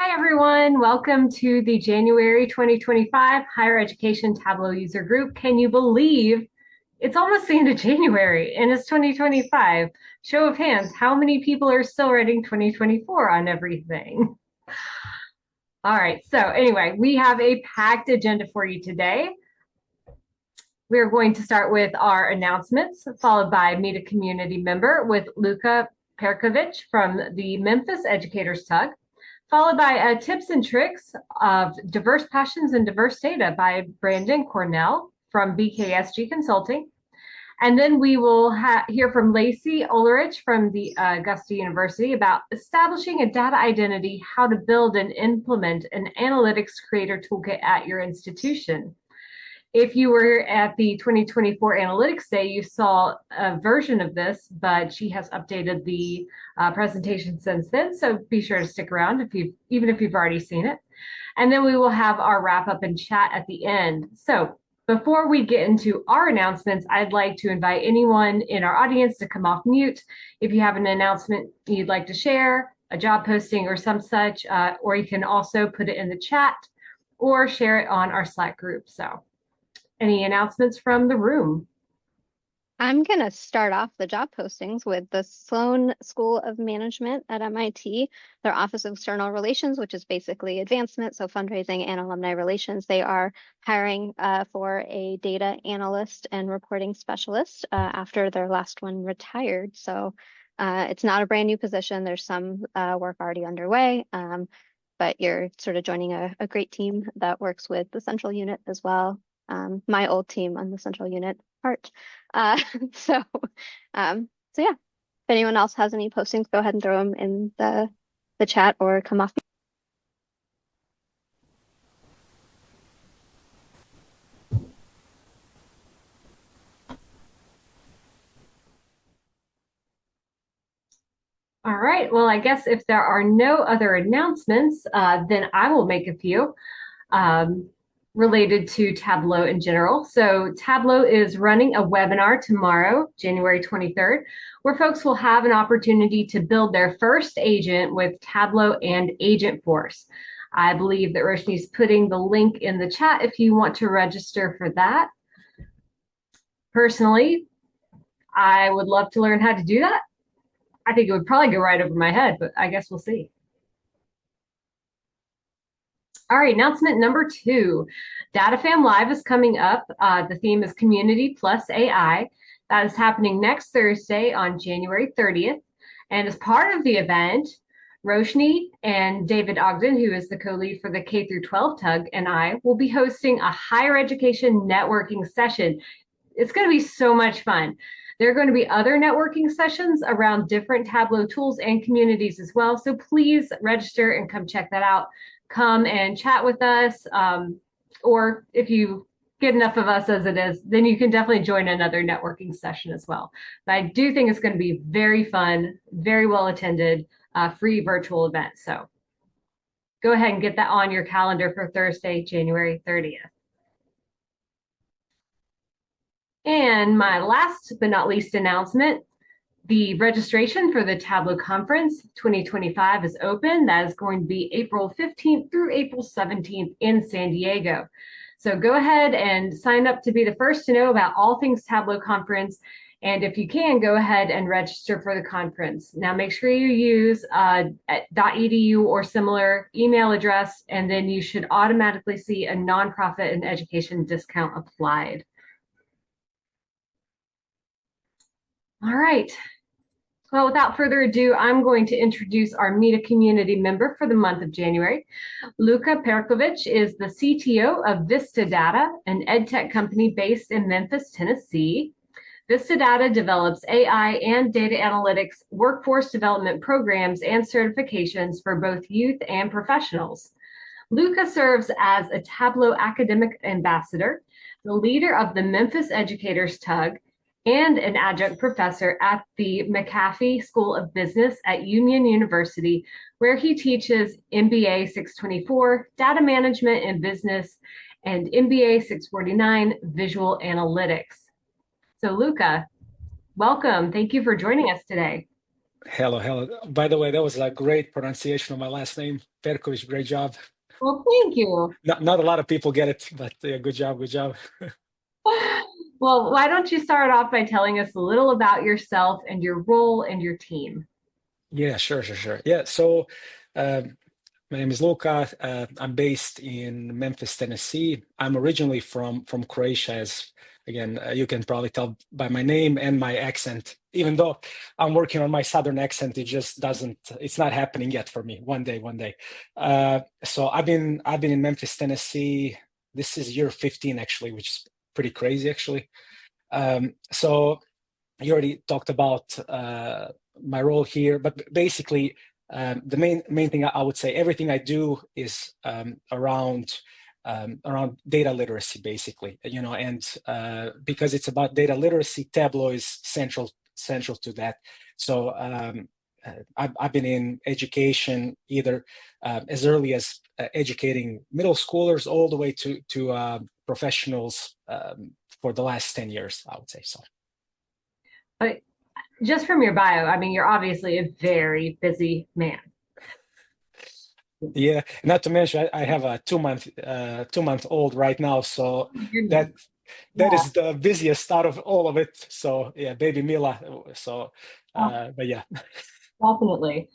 Hi, everyone. Welcome to the January 2025 Higher Education Tableau User Group. Can you believe it's almost the end of January and it's 2025? Show of hands, how many people are still writing 2024 on everything? All right, so anyway, we have a packed agenda for you today. We're going to start with our announcements, followed by Meet a Community Member with Luka Perkovic from the Memphis Educators TUG, followed by tips and tricks of diverse passions and diverse data by Branden Kornell from BKSG Consulting. And then we will hear from Lacey Oellerich from the Augusta University about establishing a data identity, how to build and implement an analytics creator toolkit at your institution. If you were at the 2024 Analytics Day, you saw a version of this, but she has updated the presentation since then. So be sure to stick around even if you've already seen it. And then we will have our wrap up and chat at the end. So before we get into our announcements, I'd like to invite anyone in our audience to come off mute. If you have an announcement you'd like to share, a job posting or some such, or you can also put it in the chat or share it on our Slack group. So any announcements from the room? I'm going to start off the job postings with the Sloan School of Management at MIT, their Office of External Relations, which is basically advancement, so fundraising and alumni relations. They are hiring for a data analyst and reporting specialist after their last one retired. So it's not a brand new position. There's some work already underway, but you're sort of joining a great team that works with the central unit as well. My old team on the central unit part. So yeah, if anyone else has any postings, go ahead and throw them in the chat or come off. All right, well, I guess if there are no other announcements, then I will make a few related to Tableau in general. So Tableau is running a webinar tomorrow, January 23rd, where folks will have an opportunity to build their first agent with Tableau and Agentforce. I believe that Roshni's putting the link in the chat if you want to register for that. Personally, I would love to learn how to do that. I think it would probably go right over my head, but I guess we'll see. All right, announcement number 2. DataFam Live is coming up. The theme is Community plus AI. That is happening next Thursday on January 30th. And as part of the event, Roshni and David Ogden, who is the co-lead for the K-12 TUG, and I will be hosting a higher education networking session. It's going to be so much fun. There are going to be other networking sessions around different Tableau tools and communities as well. So please register and come check that out. Come and chat with us. Or if you get enough of us as it is, then you can definitely join another networking session as well. But I do think it's going to be very fun, very well attended, free virtual event. So go ahead and get that on your calendar for Thursday, January 30th. And my last but not least announcement, the registration for the Tableau Conference 2025 is open. That is going to be April 15th through April 17th in San Diego. So go ahead and sign up to be the first to know about all things Tableau Conference. And if you can, go ahead and register for the conference. Now make sure you use .edu or similar email address, and then you should automatically see a nonprofit and education discount applied. All right. Well, without further ado, I'm going to introduce our Meet a Community member for the month of January. Luka Perkovic is the CTO of Vista Data, an edtech company based in Memphis, Tennessee. Vista Data develops AI and data analytics, workforce development programs, and certifications for both youth and professionals. Luka serves as a Tableau academic ambassador, the leader of the Memphis Educators TUG, and an adjunct professor at the McAfee School of Business at Union University, where he teaches MBA 624, Data Management and Business, and MBA 649, Visual Analytics. So Luka, welcome. Thank you for joining us today. Hello, hello. By the way, that was a great pronunciation of my last name, Perkovic. Great job. Well, thank you. Not a lot of people get it, but yeah, good job, good job. Well, why don't you start off by telling us a little about yourself and your role and your team? Yeah, sure. Yeah, so um, my name is Luka. I'm based in Memphis, Tennessee. I'm originally from Croatia, as again, you can probably tell by my name and my accent. Even though I'm working on my southern accent, it just doesn't. It's not happening yet for me. One day, one day. So I've been in Memphis, Tennessee. This is year 15 actually, which is pretty crazy actually. So you already talked about my role here, but basically, the main thing I would say, everything I do is around data literacy, basically. And because it's about data literacy, Tableau is central to that. So I've been in education either as early as educating middle schoolers all the way to professionals for the last 10 years, I would say so. But just from your bio, I mean, you're obviously a very busy man. Yeah, not to mention I have a 2-month old right now, so Goodness. that that Yeah. is the busiest out of all of it. So yeah, baby Mila. So, Oh, but yeah, definitely.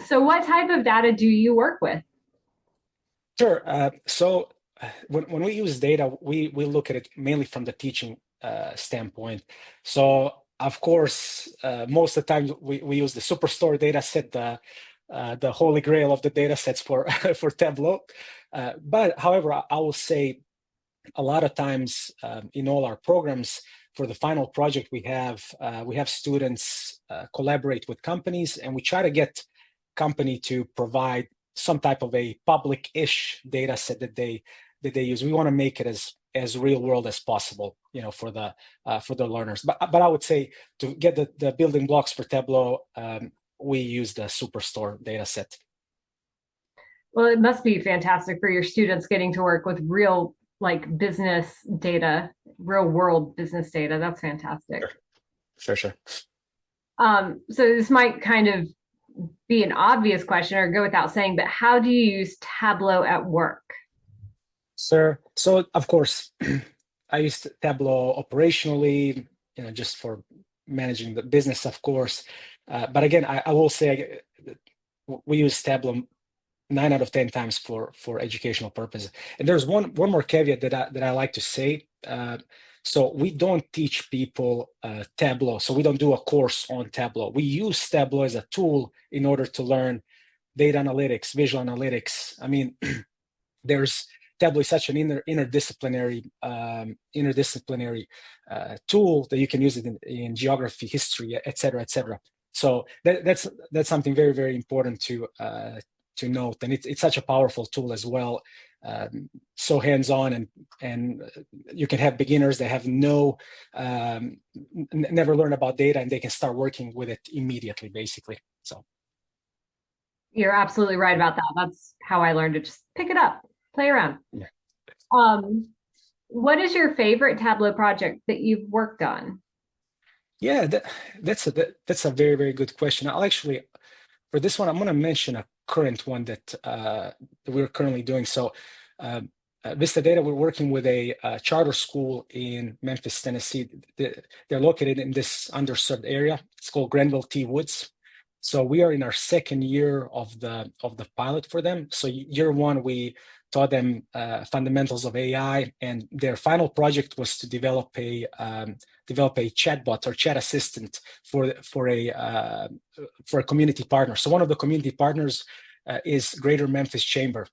So what type of data do you work with? sure. So when we use data, we look at it mainly from the teaching standpoint. So of course, most of the time we use the Superstore data set, the holy grail of the data sets for for Tableau. But however, I will say a lot of times in all our programs for the final project we have students collaborate with companies, and we try to get company to provide some type of a public-ish data set that they use. We want to make it as real world as possible, for the learners. But I would say to get the building blocks for Tableau, we use the Superstore data set. Well, it must be fantastic for your students getting to work with real like business data, real world business data. That's fantastic. Sure. So this might kind of be an obvious question or go without saying, but how do you use Tableau at work? Sir, so of course, I used Tableau operationally, just for managing the business, of course. But again, I will say we use Tableau 9 out of 10 times for educational purposes. And there's one more caveat that I like to say. So we don't teach people Tableau. So we don't do a course on Tableau. We use Tableau as a tool in order to learn data analytics, visual analytics. I mean, there's Tableau is such an interdisciplinary tool that you can use it in geography, history, et cetera, et cetera. So that's something very, very important to note, and it's such a powerful tool as well. So hands-on, and you can have beginners that have never learned about data, and they can start working with it immediately, basically. So You're absolutely right about that. That's how I learned to just pick it up, play around. yeah. Um, what is your favorite Tableau project that you've worked on? Yeah, that's a very, very good question. I'll actually, for this one, I'm going to mention a current one that we're currently doing. So, Vista Data, we're working with a charter school in Memphis, Tennessee. They're located in this underserved area. It's called Granville T. Woods. So we are in our second year of the pilot for them. So year one, we taught them fundamentals of AI, and their final project was to develop a chatbot or chat assistant for a community partner. So one of the community partners is Greater Memphis Chamber.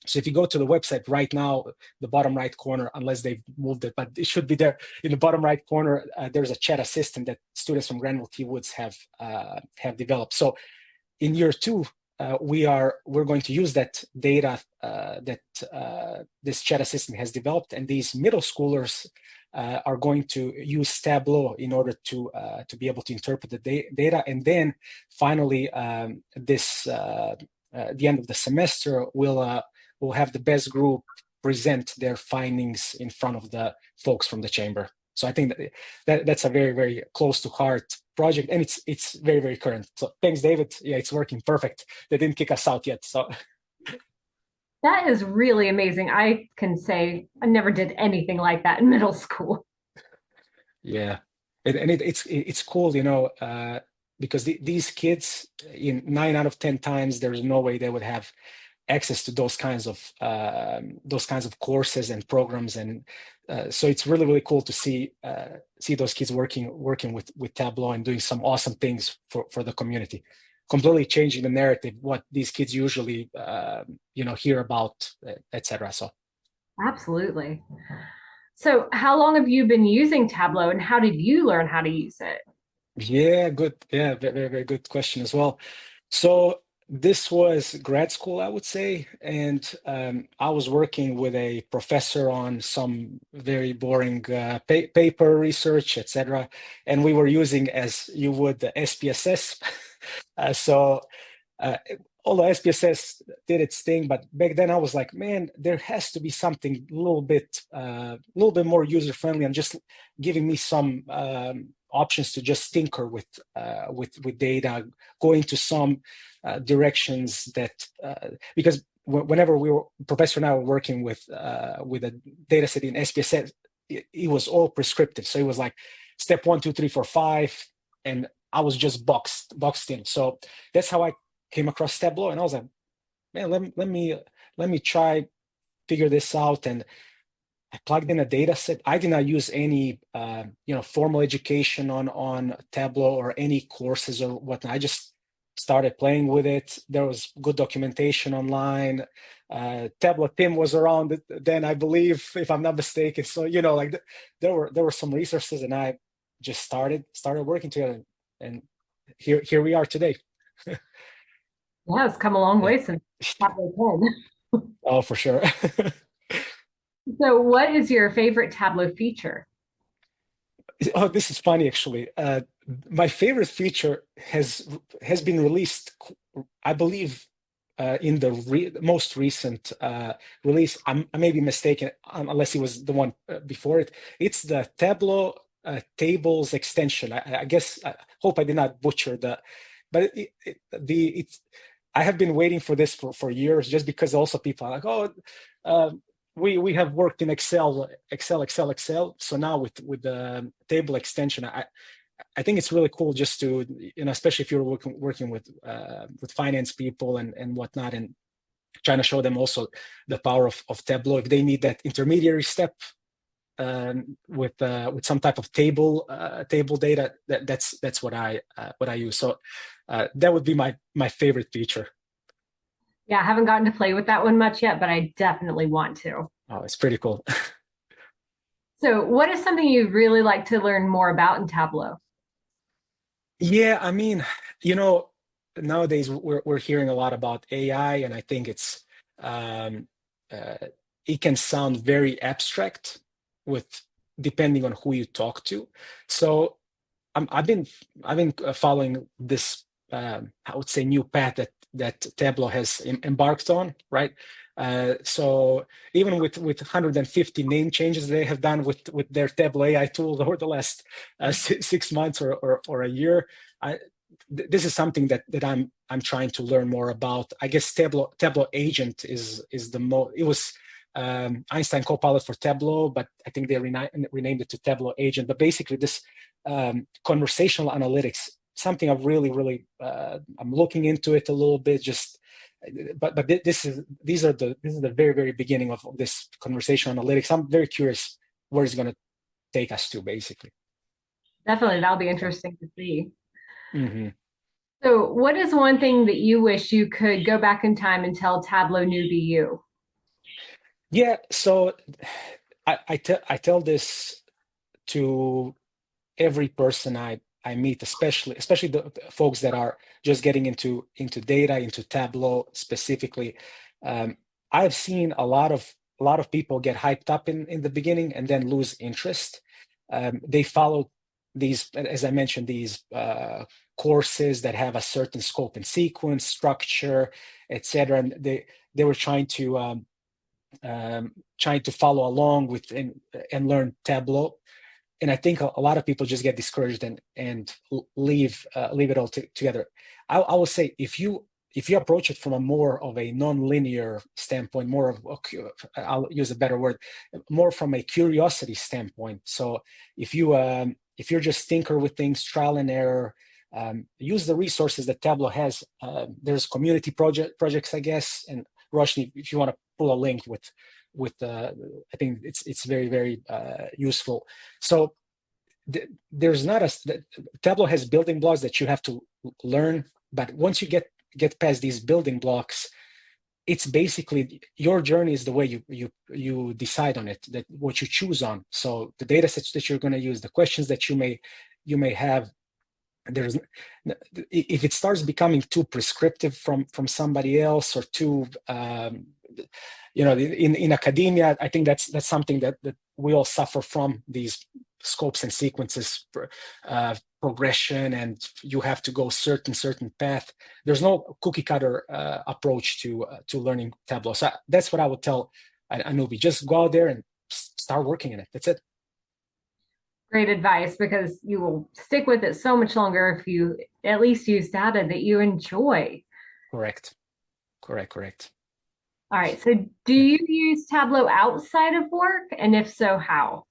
So if you go to the website right now, the bottom right corner, unless they've moved it, but it should be there in the bottom right corner, there's a chat assistant that students from Granville T. Woods have developed. So in year two, we're going to use that data that this chat assistant has developed, and these middle schoolers are going to use Tableau in order to be able to interpret the data, and then finally, the end of the semester, we'll have the best group present their findings in front of the folks from the chamber. So I think that's a very, very close to heart project, and it's very, very current. So thanks, David. Yeah, it's working perfect. They didn't kick us out yet. So That is really amazing. I can say I never did anything like that in middle school. yeah, it's cool, because these kids, in 9 out of 10 times, there's no way they would have access to those kinds of courses and programs, and so it's really, really cool to see those kids working with Tableau and doing some awesome things for the community, completely changing the narrative, what these kids usually hear about, etc. So Absolutely. So, how long have you been using Tableau and how did you learn how to use it? yeah, good. Yeah, very, very, very good question as well. So this was grad school, I would say, and I was working with a professor on some very boring paper research, etc. And we were using, as you would, the SPSS. So uh, although SPSS did its thing, but back then I was like, man, there has to be something a little bit more user friendly, and just giving me some options to just tinker with data, go into some directions that because whenever professor and I were working with a data set in SPSS, it was all prescriptive. So it was like step 1, 2, 3, 4, 5, and I was just boxed in. So that's how I came across Tableau, and I was like, man, let me try figure this out. And I plugged in a data set. I did not use any formal education on Tableau or any courses or whatnot. I just started playing with it. There was good documentation online. Tableau Tim was around then, I believe, if I'm not mistaken. So there were some resources, and I just started working together, and here we are today. Yeah, it's come a long Yeah. way since Tableau 10. Oh, for sure. So, what is your favorite Tableau feature? Oh, this is funny, actually. My favorite feature has been released, I believe, in the most recent release. I may be mistaken, unless it was the one before it. It's the Tableau tables extension. I guess, I hope I did not butcher but it's. I have been waiting for this for years, just because also people are like, oh. We have worked in Excel. So now with the table extension, I think it's really cool, just to, especially if you're working with finance people and whatnot, and trying to show them also the power of Tableau if they need that intermediary step with some type of table data. That's what I use. So that would be my favorite feature. Yeah, I haven't gotten to play with that one much yet, but I definitely want to. Oh, it's pretty cool. So, what is something you'd really like to learn more about in Tableau? Yeah, I mean, nowadays we're hearing a lot about AI, and I think um, it can sound very abstract with depending on who you talk to. So I've been following this I would say new path that Tableau has embarked on, right? So even with 150 name changes they have done with their Tableau AI tool over the last 6 months or a year, this is something that I'm trying to learn more about. I guess Tableau Agent is the most. It was Einstein Copilot for Tableau, but I think they renamed it to Tableau Agent. But basically, this conversational analytics, something I've really I'm looking into it a little bit. But this is the very, very beginning of this conversational analytics. I'm very curious where it's going to take us to, basically. Definitely, that'll be interesting to see. Mm-hmm. So, what is one thing that you wish you could go back in time and tell Tableau newbie you? Yeah, so I tell this to every person I meet, especially the folks that are just getting into data, into Tableau specifically. I've seen a lot of people get hyped up in the beginning and then lose interest. They follow these, as I mentioned, these courses that have a certain scope and sequence, structure, etc. And they were trying to follow along with and learn Tableau. I think a lot of people just get discouraged and leave it all together. I will say if you approach it from a more of a non-linear standpoint, more of, I'll use a better word, more from a curiosity standpoint. So if you're just tinker with things, trial and error, use the resources that Tableau has. There's community projects, I guess. And Roshni, if you want to pull a link with I think it's very, very useful. So there's not Tableau has building blocks that you have to learn, but once you get past these building blocks, it's basically your journey is the way you decide on it, that what you choose on. So the data sets that you're going to use, the questions that you may have, if it starts becoming too prescriptive from somebody else or too in academia, I think that's something that we all suffer from, these scopes and sequences, progression, and you have to go certain path. There's no cookie cutter approach to learning Tableau. So that's what I would tell a newbie: just go out there and start working in it. That's it. Great advice, because you will stick with it so much longer if you at least use data that you enjoy. Correct. All right. So do you use Tableau outside of work? And if so, how?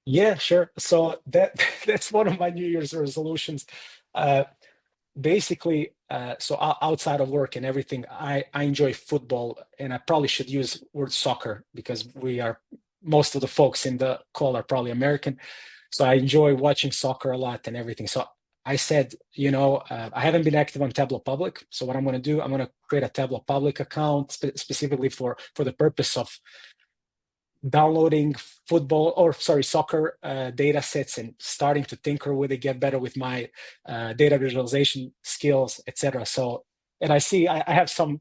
Yeah, sure. So that's one of my New Year's resolutions. Basically, so outside of work and everything, I enjoy football, and I probably should use word soccer because most of the folks in the call are probably American. So I enjoy watching soccer a lot and everything. So I said, I haven't been active on Tableau Public. So what I'm going to do, I'm going to create a Tableau Public account specifically for the purpose of downloading soccer data sets and starting to tinker with it, get better with my data visualization skills, etc. So, and I see I have some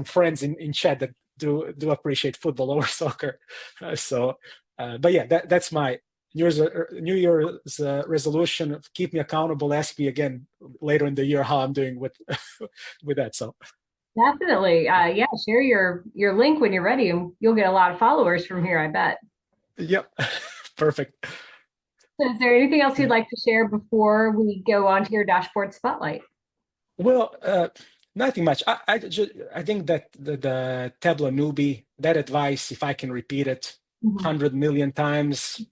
friends in chat that do appreciate football over soccer. But yeah, that's my New Year's resolution. Keep me accountable. Ask me again later in the year how I'm doing with that. So definitely, yeah. Share your link when you're ready, and you'll get a lot of followers from here, I bet. Yep, perfect. So is there anything else you'd like to share before we go on to your dashboard spotlight? Well, nothing much. I think that the Tableau newbie, that advice, if I can repeat it 100 million times,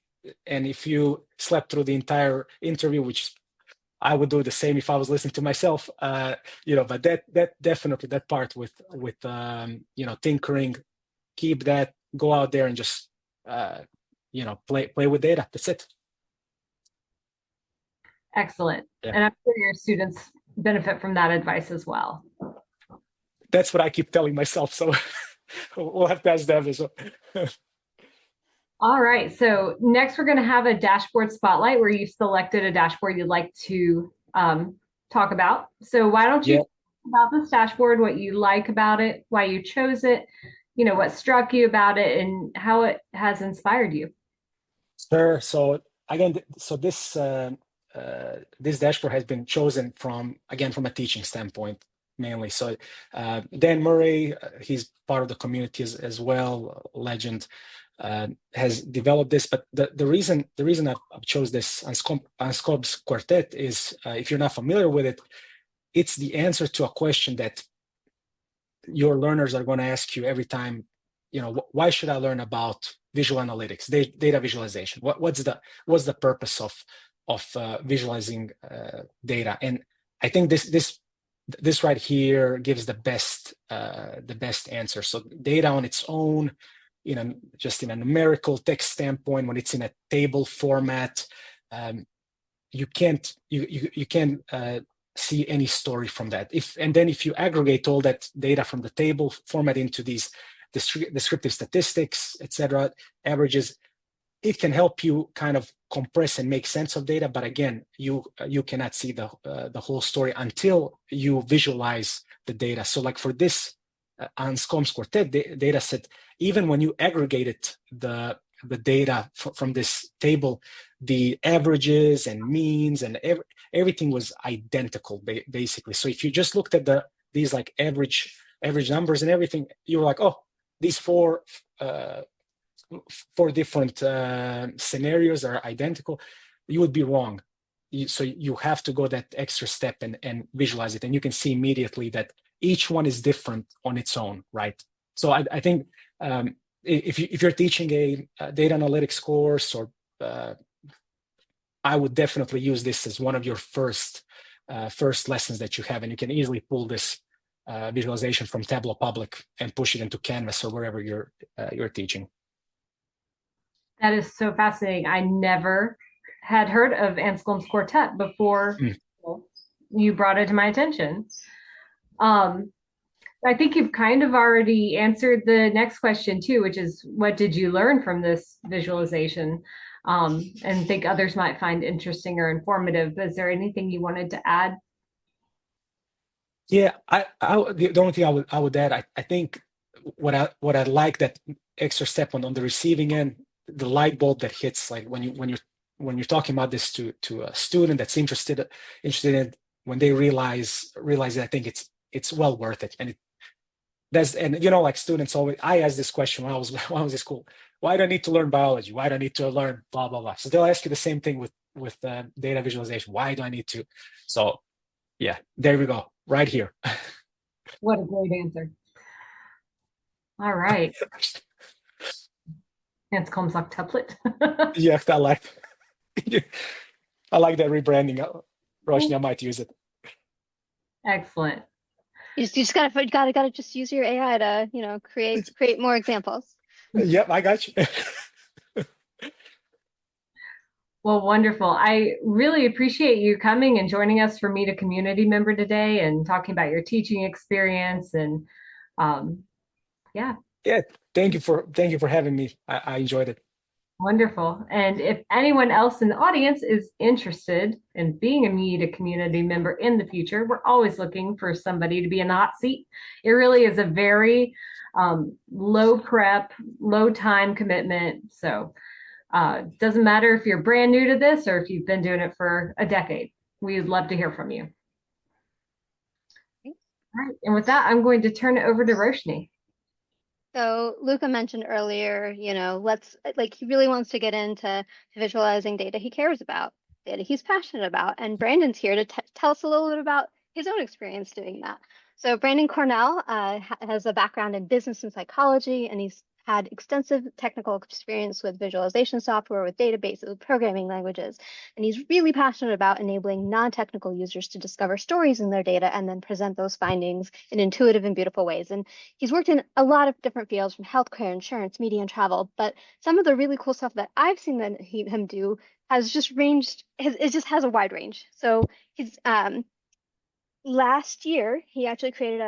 and if you slept through the entire interview, which I would do the same if I was listening to myself, but that definitely, that part with tinkering, keep that, go out there and just play with data. That's it. Excellent. Yeah. And I'm sure your students benefit from that advice as well. That's what I keep telling myself. So we'll have to ask them as well. All right. So next we're going to have a dashboard spotlight where you've selected a dashboard you'd like to talk about. So why don't you talk about this dashboard, what you like about it, why you chose it, what struck you about it, and how it has inspired you. Sure. So again, this dashboard has been chosen from a teaching standpoint mainly. So Dan Murray, he's part of the community as well, legend, has developed this. But the reason I've chose this Anscombe's Quartet is, if you're not familiar with it, it's the answer to a question that your learners are going to ask you every time. Why should I learn about visual analytics, data visualization? What's the purpose of visualizing data? And I think this right here gives the best answer. So data on its own, just in a numerical text standpoint, when it's in a table format, you can't see any story from that. If you aggregate all that data from the table format into these descriptive statistics, etc., averages, it can help you kind of compress and make sense of data. But again, you cannot see the whole story until you visualize the data. So like for this Anscombe's Quartet data set, even when you aggregated the data from this table, the averages and means and everything was identical basically. So if you just looked at these like average numbers and everything, you were like, oh, these four four different scenarios are identical, you would be wrong. So you have to go that extra step and visualize it, and you can see immediately that each one is different on its own, right? So I think if you're teaching a data analytics course, or I would definitely use this as one of your first lessons that you have, and you can easily pull this visualization from Tableau Public and push it into Canvas or wherever you're teaching. That is so fascinating. I never had heard of Anscombe's quartet before you brought it to my attention. I think you've kind of already answered the next question too, which is, what did you learn from this visualization? And think others might find interesting or informative. Is there anything you wanted to add? Yeah, the only thing I would add, I think what I like, that extra step on the receiving end, the light bulb that hits, like when you're talking about this to a student that's interested in it, when they realize it, I think it's well worth it. And like students always, I asked this question when I was in school: why do I need to learn biology? Why do I need to learn blah blah blah? So they'll ask you the same thing with data visualization. Why do I need to? So yeah, there we go, right here. What a great answer. All right. Anscombe's octuplet. Yes, I like that rebranding. Roshni, I might use it. Excellent. You just gotta just use your AI to create more examples. Yep, I got you. Well, wonderful. I really appreciate you coming and joining us for Meet a Community Member today and talking about your teaching experience. And yeah. Thank you for having me. I enjoyed it. Wonderful. And if anyone else in the audience is interested in being a Meet a Community Member in the future, we're always looking for somebody to be in the hot seat. It really is a very low prep, low time commitment. So doesn't matter if you're brand new to this or if you've been doing it for a decade. We'd love to hear from you. All right. And with that, I'm going to turn it over to Roshni. So Luka mentioned earlier, he really wants to get into visualizing data he cares about, data he's passionate about. And Branden's here to tell us a little bit about his own experience doing that. So Branden Kornell has a background in business and psychology, and he's had extensive technical experience with visualization software, with databases, with programming languages. And he's really passionate about enabling non-technical users to discover stories in their data and then present those findings in intuitive and beautiful ways. And he's worked in a lot of different fields, from healthcare, insurance, media, and travel. But some of the really cool stuff that I've seen him do has just it just has a wide range. So he's last year, he actually created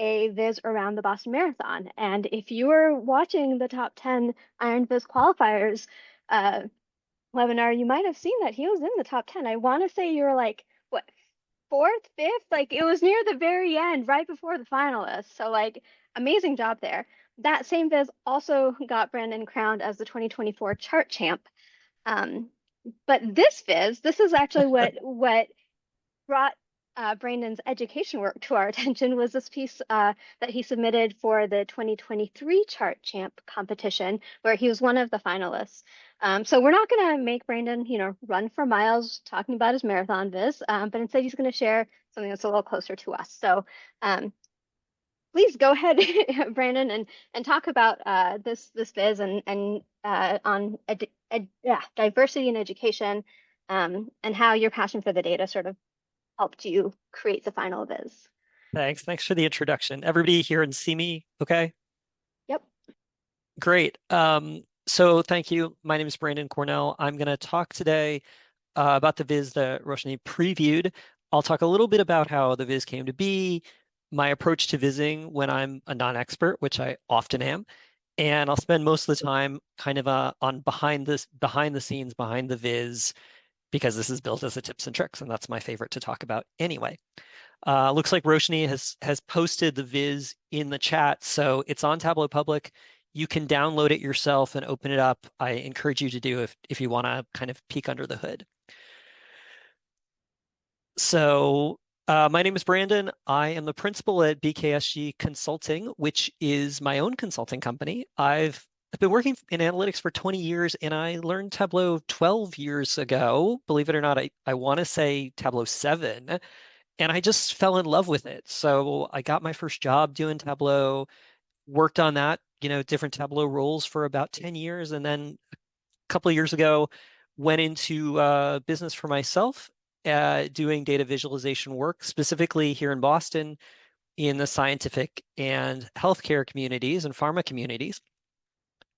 a viz around the Boston Marathon. And if you were watching the top 10 Iron Viz qualifiers webinar, you might have seen that he was in the top 10. I want to say you were like, what, fourth, fifth? Like, it was near the very end, right before the finalists. So amazing job there. That same viz also got Branden crowned as the 2024 chart champ. But this is actually what brought Branden's education work to our attention, was this piece that he submitted for the 2023 Chart Champ competition, where he was one of the finalists. So we're not going to make Branden, run for miles talking about his marathon viz, but instead he's going to share something that's a little closer to us. So please go ahead, Branden, and talk about this viz and on diversity in education, and how your passion for the data sort of helped you create the final viz. Thanks for the introduction. Everybody hear and see me okay? Yep. Great. So thank you. My name is Branden Kornell. I'm going to talk today about the viz that Roshni previewed. I'll talk a little bit about how the viz came to be, my approach to vizzing when I'm a non-expert, which I often am, and I'll spend most of the time kind of on behind the scenes, behind the viz, because this is built as a tips and tricks, and that's my favorite to talk about anyway. Looks like Roshni has posted the viz in the chat, so it's on Tableau Public. You can download it yourself and open it up. I encourage you to do if you want to kind of peek under the hood. So my name is Branden. I am the principal at BKSG Consulting, which is my own consulting company. I've I've been working in analytics for 20 years, and I learned Tableau 12 years ago. Believe it or not, I want to say Tableau 7, and I just fell in love with it. So I got my first job doing Tableau, worked on that, different Tableau roles for about 10 years, and then a couple of years ago, went into business for myself, doing data visualization work, specifically here in Boston in the scientific and healthcare communities and pharma communities.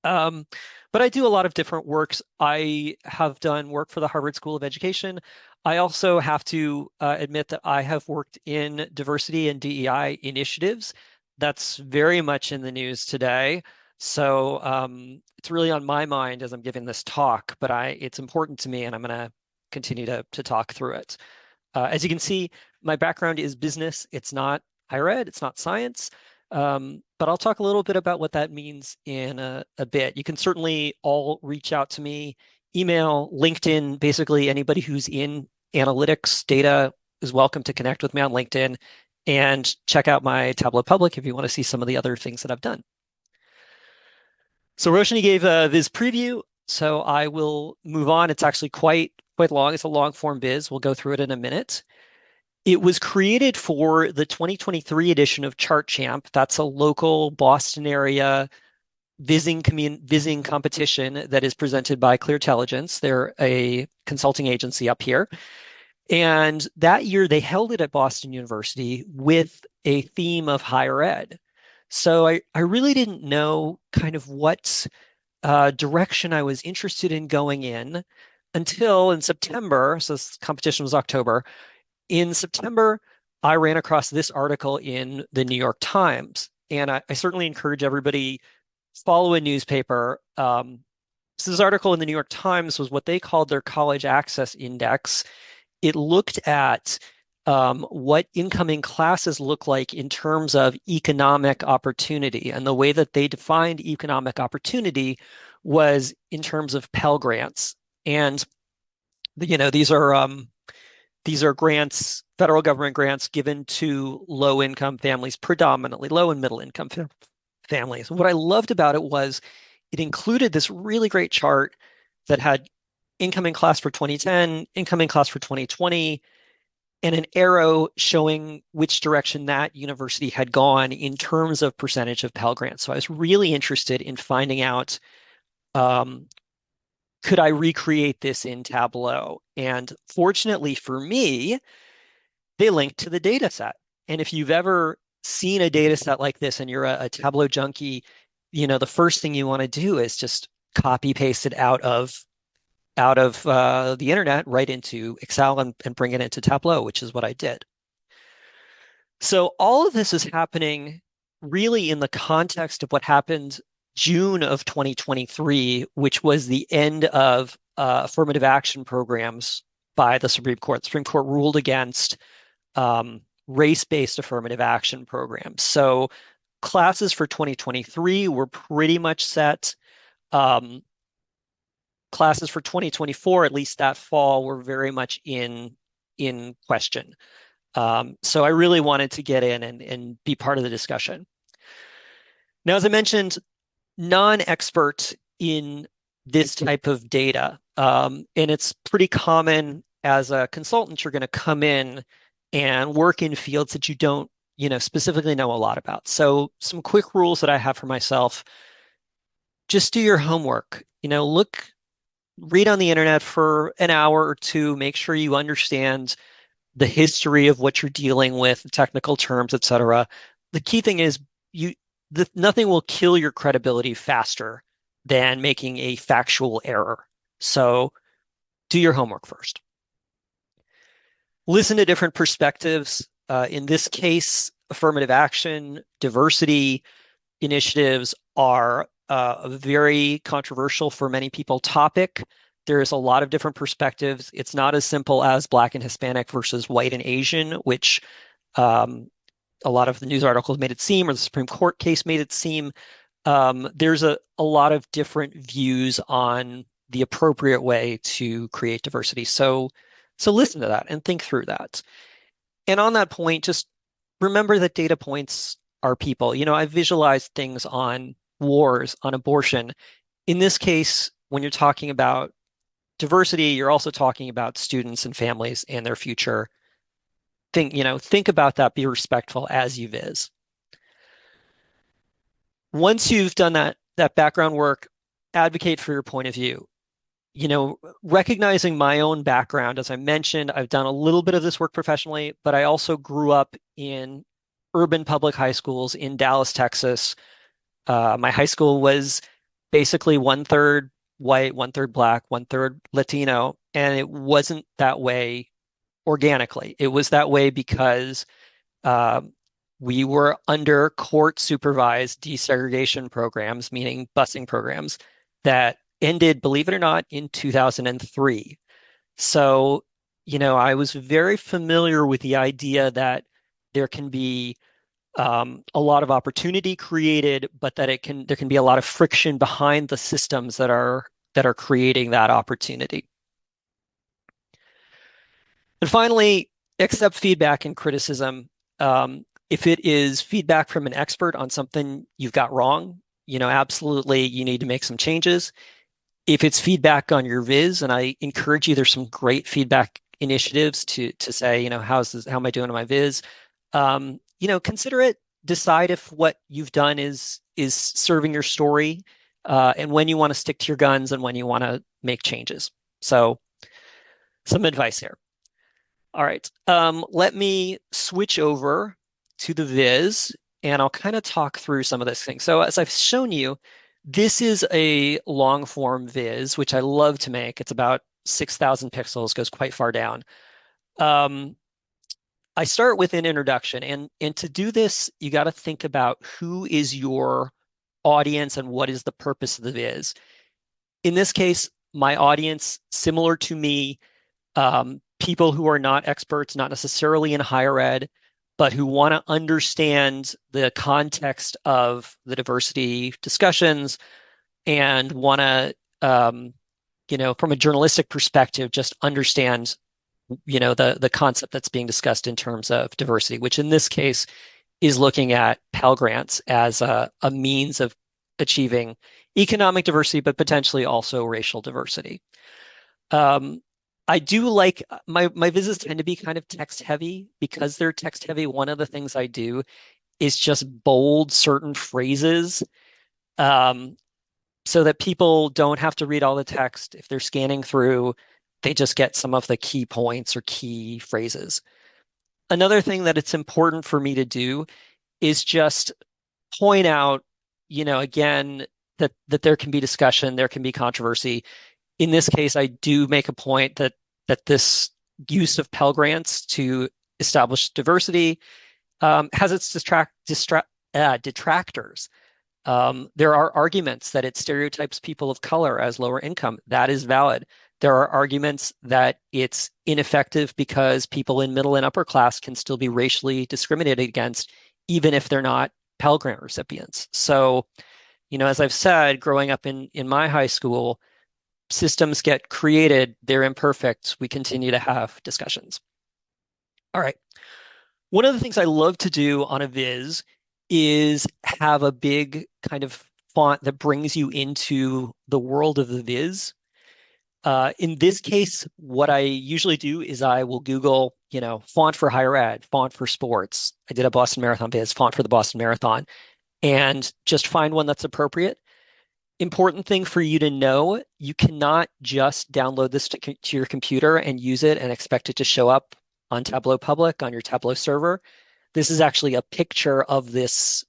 But I do a lot of different works. I have done work for the Harvard School of Education. I also have to admit that I have worked in diversity and DEI initiatives. That's very much in the news today. So it's really on my mind as I'm giving this talk, but it's important to me, and I'm going to continue to talk through it. As you can see, my background is business. It's not higher ed. It's not science. But I'll talk a little bit about what that means in a bit. You can certainly all reach out to me, email, LinkedIn. Basically, anybody who's in analytics data is welcome to connect with me on LinkedIn, and check out my Tableau Public if you want to see some of the other things that I've done. So Roshni gave a Viz preview, so I will move on. It's actually quite long. It's a long form Viz. We'll go through it in a minute. It was created for the 2023 edition of ChartChamp. That's a local Boston area Vizzing competition that is presented by ClearTelligence. They're a consulting agency up here. And that year they held it at Boston University with a theme of higher ed. So I really didn't know kind of what direction I was interested in going in until in September. So this competition was October. In September, I ran across this article in the New York Times, and I certainly encourage everybody follow a newspaper. So this article in the New York Times was what they called their College Access Index. It looked at what incoming classes look like in terms of economic opportunity, and the way that they defined economic opportunity was in terms of Pell Grants. And these are grants, federal government grants given to low-income families, predominantly low and middle-income families. What I loved about it was it included this really great chart that had incoming class for 2010, incoming class for 2020, and an arrow showing which direction that university had gone in terms of percentage of Pell Grants. So I was really interested in finding out, could I recreate this in Tableau? And fortunately for me, they linked to the data set. And if you've ever seen a data set like this and you're a Tableau junkie, the first thing you want to do is just copy paste it out of the internet right into Excel and bring it into Tableau, which is what I did. So all of this is happening really in the context of what happened June of 2023, which was the end of affirmative action programs by the Supreme Court. The Supreme Court ruled against race-based affirmative action programs. So classes for 2023 were pretty much set. Classes for 2024, at least that fall, were very much in question. So I really wanted to get in and be part of the discussion. Now, as I mentioned, non-expert in this type of data, and it's pretty common as a consultant, you're going to come in and work in fields that you don't, specifically know a lot about. So some quick rules that I have for myself: just do your homework. Read on the internet for an hour or two, make sure you understand the history of what you're dealing with, technical terms, etc. The key thing is nothing will kill your credibility faster than making a factual error. So do your homework first. Listen to different perspectives. In this case, affirmative action, diversity initiatives are a very controversial for many people topic. There's a lot of different perspectives. It's not as simple as Black and Hispanic versus white and Asian, which a lot of the news articles made it seem, or the Supreme Court case made it seem. There's a lot of different views on the appropriate way to create diversity. So listen to that and think through that. And on that point, just remember that data points are people. I visualized things on wars, on abortion. In this case, when you're talking about diversity, you're also talking about students and families and their future. Think about that, be respectful as you viz. Once you've done that background work, advocate for your point of view. Recognizing my own background, as I mentioned, I've done a little bit of this work professionally, but I also grew up in urban public high schools in Dallas, Texas. My high school was basically 1/3 white, 1/3 black, 1/3 Latino, and it wasn't that way organically. It was that way because we were under court supervised desegregation programs, meaning busing programs that ended, believe it or not, in 2003. So, I was very familiar with the idea that there can be a lot of opportunity created, but that there can be a lot of friction behind the systems that are creating that opportunity. And finally, accept feedback and criticism. If it is feedback from an expert on something you've got wrong, absolutely you need to make some changes. If it's feedback on your viz, and I encourage you, there's some great feedback initiatives to say, how am I doing on my viz? Consider it, decide if what you've done is serving your story, and when you want to stick to your guns and when you want to make changes. So some advice here. All right, let me switch over to the viz, and I'll kind of talk through some of this thing. So as I've shown you, this is a long form viz, which I love to make. It's about 6,000 pixels, goes quite far down. I start with an introduction, and to do this, you got to think about who is your audience and what is the purpose of the viz. In this case, my audience, similar to me, people who are not experts, not necessarily in higher ed, but who want to understand the context of the diversity discussions and want to, from a journalistic perspective, just understand, the concept that's being discussed in terms of diversity, which in this case is looking at Pell Grants as a means of achieving economic diversity, but potentially also racial diversity. I do like my visits tend to be kind of text heavy. Because they're text heavy, one of the things I do is just bold certain phrases, so that people don't have to read all the text. If they're scanning through, they just get some of the key points or key phrases. Another thing that it's important for me to do is just point out, again, that there can be discussion, there can be controversy. In this case, I do make a point that this use of Pell Grants to establish diversity has its detractors. There are arguments that it stereotypes people of color as lower income. That is valid. There are arguments that it's ineffective because people in middle and upper class can still be racially discriminated against, even if they're not Pell Grant recipients. So, as I've said, growing up in my high school, systems get created, they're imperfect. We continue to have discussions. All right. One of the things I love to do on a viz is have a big kind of font that brings you into the world of the viz. In this case, what I usually do is I will Google, font for higher ed, font for sports. I did a Boston Marathon viz, font for the Boston Marathon, and just find one that's appropriate. Important thing for you to know, you cannot just download this to your computer and use it and expect it to show up on Tableau Public, on your Tableau server. This is actually a picture of this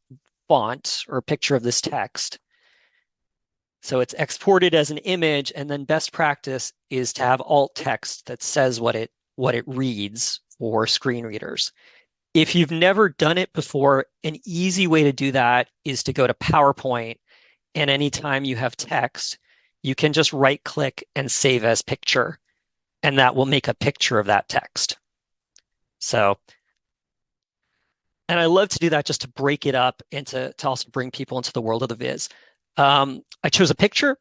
font or a picture of this text. So it's exported as an image, and then best practice is to have alt text that says what it reads for screen readers. If you've never done it before, an easy way to do that is to go to PowerPoint, and anytime you have text, you can just right click and save as picture, and that will make a picture of that text. So, and I love to do that just to break it up and to also bring people into the world of the viz. I chose a picture.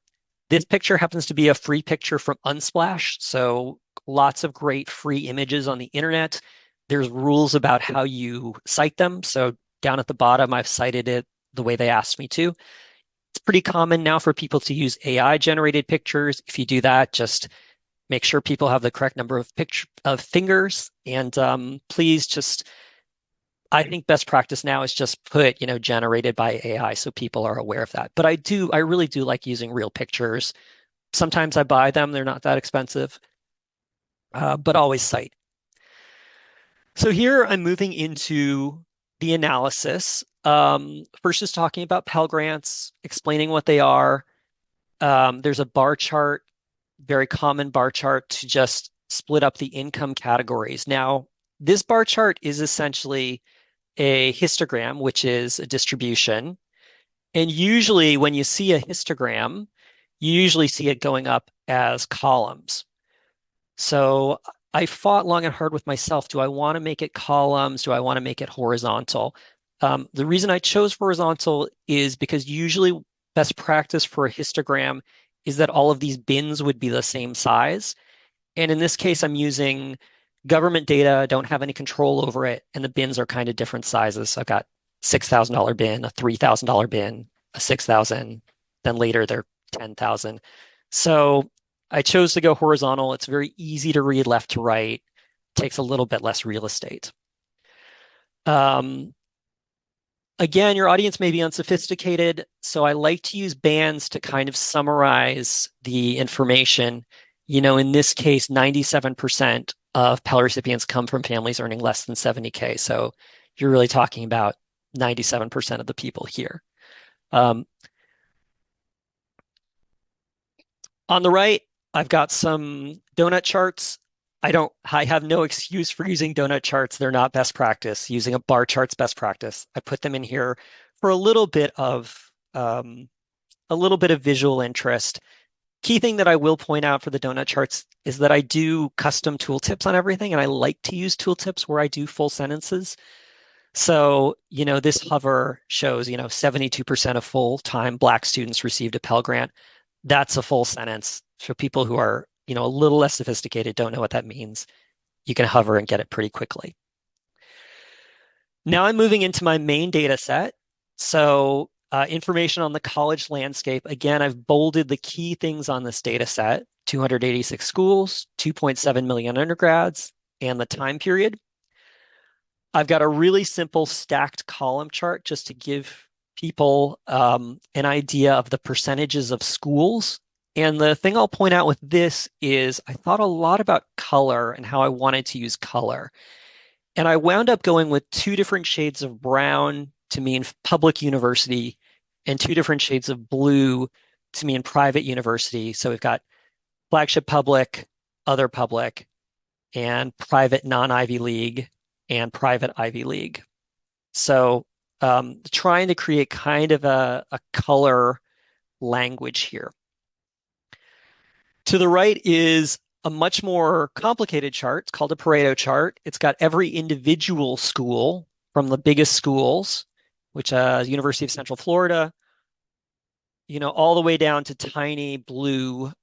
This picture happens to be a free picture from Unsplash. So lots of great free images on the internet. There's rules about how you cite them. So down at the bottom, I've cited it the way they asked me to. It's pretty common now for people to use AI generated pictures. If you do that, just make sure people have the correct number of fingers. And please just, I think best practice now is just put, generated by AI so people are aware of that. But I really do like using real pictures. Sometimes I buy them, they're not that expensive, but always cite. So here I'm moving into the analysis. First, just talking about Pell Grants, explaining what they are. There's a bar chart, very common bar chart to just split up the income categories. Now, this bar chart is essentially a histogram, which is a distribution. And usually when you see a histogram, you usually see it going up as columns. So I fought long and hard with myself. Do I want to make it columns? Do I want to make it horizontal? The reason I chose horizontal is because usually best practice for a histogram is that all of these bins would be the same size. And in this case, I'm using government data, don't have any control over it, and the bins are kind of different sizes. So I've got $6,000 bin, a $3,000 bin, a 6,000, then later they're 10,000. So I chose to go horizontal. It's very easy to read left to right, takes a little bit less real estate. Again, your audience may be unsophisticated, so I like to use bands to kind of summarize the information. In this case, 97% of Pell recipients come from families earning less than 70K. So you're really talking about 97% of the people here. On the right, I've got some donut charts. I have no excuse for using donut charts. They're not best practice. Using a bar chart's best practice. I put them in here for a little bit of visual interest. Key thing that I will point out for the donut charts is that I do custom tooltips on everything, and I like to use tooltips where I do full sentences. So, this hover shows, 72% of full-time Black students received a Pell Grant. That's a full sentence. For people who are, a little less sophisticated, don't know what that means, you can hover and get it pretty quickly. Now I'm moving into my main data set. So information on the college landscape. Again, I've bolded the key things on this data set: 286 schools, 2.7 million undergrads, and the time period. I've got a really simple stacked column chart just to give people an idea of the percentages of schools. And the thing I'll point out with this is I thought a lot about color and how I wanted to use color. And I wound up going with 2 different shades of brown to mean public university and 2 different shades of blue to mean private university. So we've got flagship public, other public, and private non-Ivy League and private Ivy League. So trying to create kind of a color language here. To the right is a much more complicated chart. It's called a Pareto chart. It's got every individual school from the biggest schools, which University of Central Florida, all the way down to tiny blue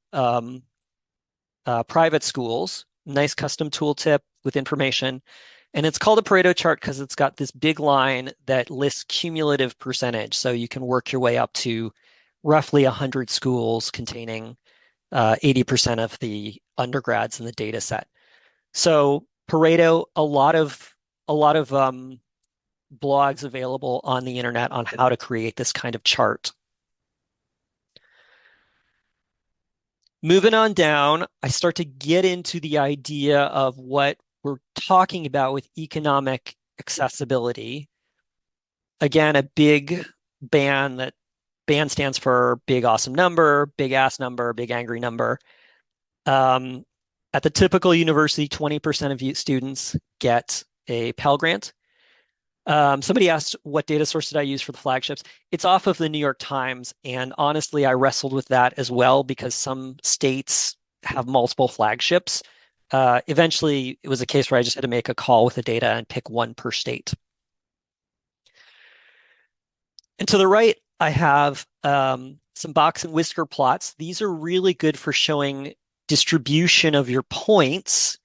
private schools. Nice custom tooltip with information. And it's called a Pareto chart because it's got this big line that lists cumulative percentage. So you can work your way up to roughly 100 schools containing 80% of the undergrads in the data set. So Pareto, a lot of blogs available on the internet on how to create this kind of chart. Moving on down, I start to get into the idea of what we're talking about with economic accessibility. Again, a big band stands for big awesome number, big ass number, big angry number. At the typical university, 20% of students get a Pell Grant. Somebody asked, what data source did I use for the flagships? It's off of the New York Times. And honestly, I wrestled with that as well because some states have multiple flagships. Eventually, it was a case where I just had to make a call with the data and pick one per state. And to the right, I have some box and whisker plots. These are really good for showing distribution of your points.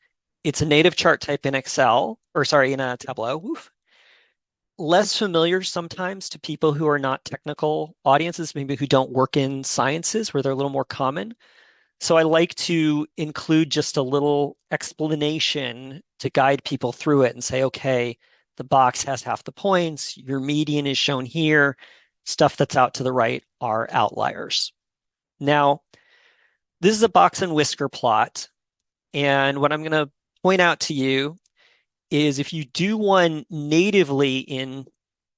It's a native chart type in Excel, or sorry, in a Tableau. Oof. less familiar sometimes to people who are not technical audiences, maybe who don't work in sciences where they're a little more common. So I like to include just a little explanation to guide people through it and say, okay, the box has half the points, your median is shown here, stuff that's out to the right are outliers. Now, this is a box and whisker plot. And what I'm going to point out to you is if you do one natively in